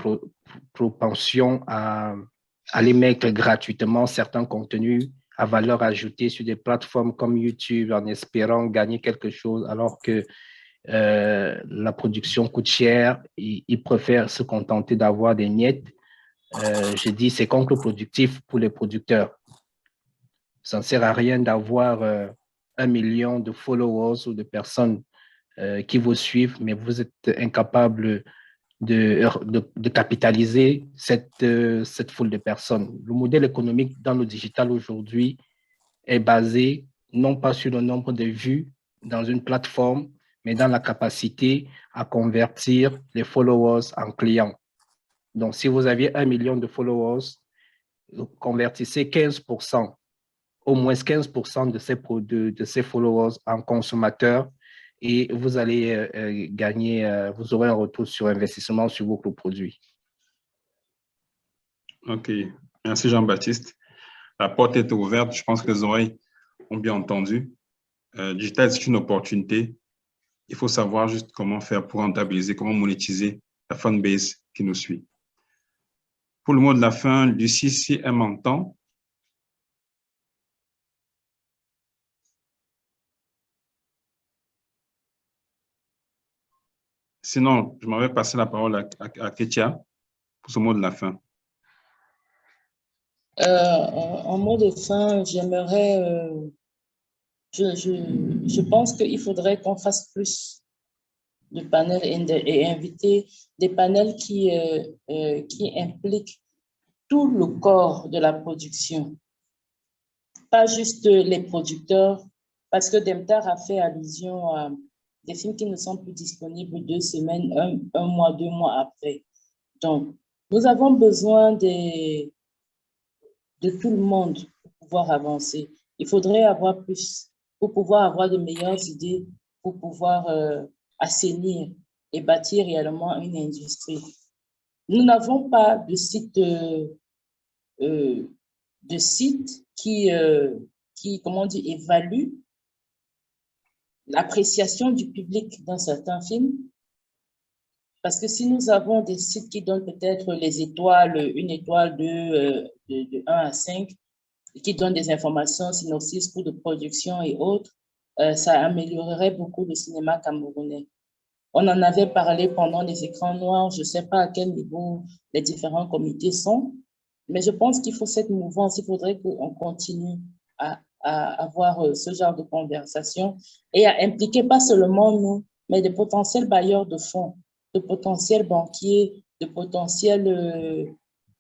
propension à aller mettre gratuitement certains contenus à valeur ajoutée sur des plateformes comme YouTube en espérant gagner quelque chose alors que la production coûte cher, ils préfèrent se contenter d'avoir des miettes. Je dis c'est contre-productif pour les producteurs. Ça ne sert à rien d'avoir 1 million de followers ou de personnes qui vous suivent, mais vous êtes incapable de capitaliser cette foule de personnes. Le modèle économique dans le digital aujourd'hui est basé non pas sur le nombre de vues dans une plateforme, mais dans la capacité à convertir les followers en clients. Donc, si vous aviez 1 million de followers, convertissez 15%, au moins 15% de ces followers en consommateurs et vous allez gagner, vous aurez un retour sur investissement sur vos produits. OK. Merci Jean-Baptiste. La porte est ouverte. Je pense que les oreilles ont bien entendu. Digital, c'est une opportunité. Il faut savoir juste comment faire pour rentabiliser, comment monétiser la fanbase qui nous suit. Pour le mot de la fin, Lucie, si elle m'entend. Sinon, je m'en vais passer la parole à Ketia pour ce mot de la fin. En mot de fin, j'aimerais, je pense qu'il faudrait qu'on fasse plus de panels et inviter des panels qui impliquent tout le corps de la production, pas juste les producteurs, parce que Demtar a fait allusion à des films qui ne sont plus disponibles 2 semaines, un mois, 2 mois après. Donc, nous avons besoin de tout le monde pour pouvoir avancer. Il faudrait avoir plus, pour pouvoir avoir de meilleures idées, pour pouvoir assainir et bâtir réellement une industrie. Nous n'avons pas de site qui, comment on dit, évalue l'appréciation du public dans certains films. Parce que si nous avons des sites qui donnent peut-être les étoiles, une étoile de 1 à 5, qui donnent des informations, synopsis, coûts de production et autres, ça améliorerait beaucoup le cinéma camerounais. On en avait parlé pendant les écrans noirs, je ne sais pas à quel niveau les différents comités sont, Mais je pense qu'il faut cette mouvance, il faudrait qu'on continue à avoir ce genre de conversation et à impliquer pas seulement nous, mais des potentiels bailleurs de fonds, de potentiels banquiers, de potentiels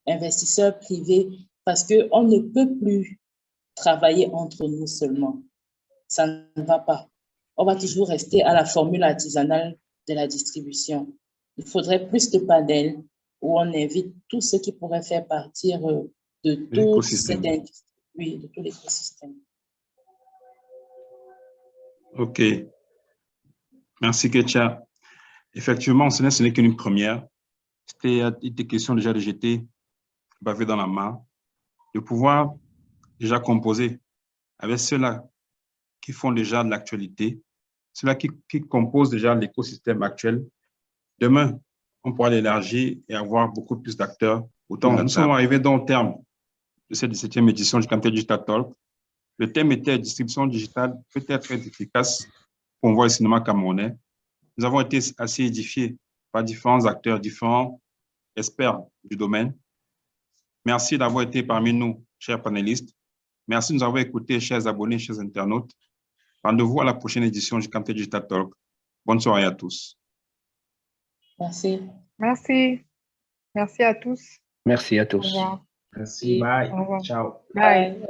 investisseurs privés, parce qu'on ne peut plus travailler entre nous seulement. Ça ne va pas. On va toujours rester à la formule artisanale de la distribution. Il faudrait plus de panels où on invite tous ceux qui pourraient faire partir de toute cette industrie, oui, de tout l'écosystème. OK. Merci, Ketia. Effectivement, ce n'est qu'une première. C'était des questions déjà de jeter bavé dans la main, de pouvoir déjà composer avec ceux-là qui font déjà de l'actualité, ceux-là qui composent déjà l'écosystème actuel. Demain, on pourra l'élargir et avoir beaucoup plus d'acteurs. Nous sommes arrivés dans le terme de cette 17e édition du Camtel Digital Talk. Le thème était distribution digitale peut-être efficace pour voir le cinéma camerounais. Nous avons été assez édifiés par différents acteurs, différents experts du domaine. Merci d'avoir été parmi nous, chers panélistes. Merci de nous avoir écoutés, chers abonnés, chers internautes. Rendez-vous à la prochaine édition du Camtel Digital Talk. Bonne soirée à tous. Merci. Merci. Merci à tous. Merci à tous. Au revoir. Merci, bye. Au revoir. Ciao. Bye. Bye.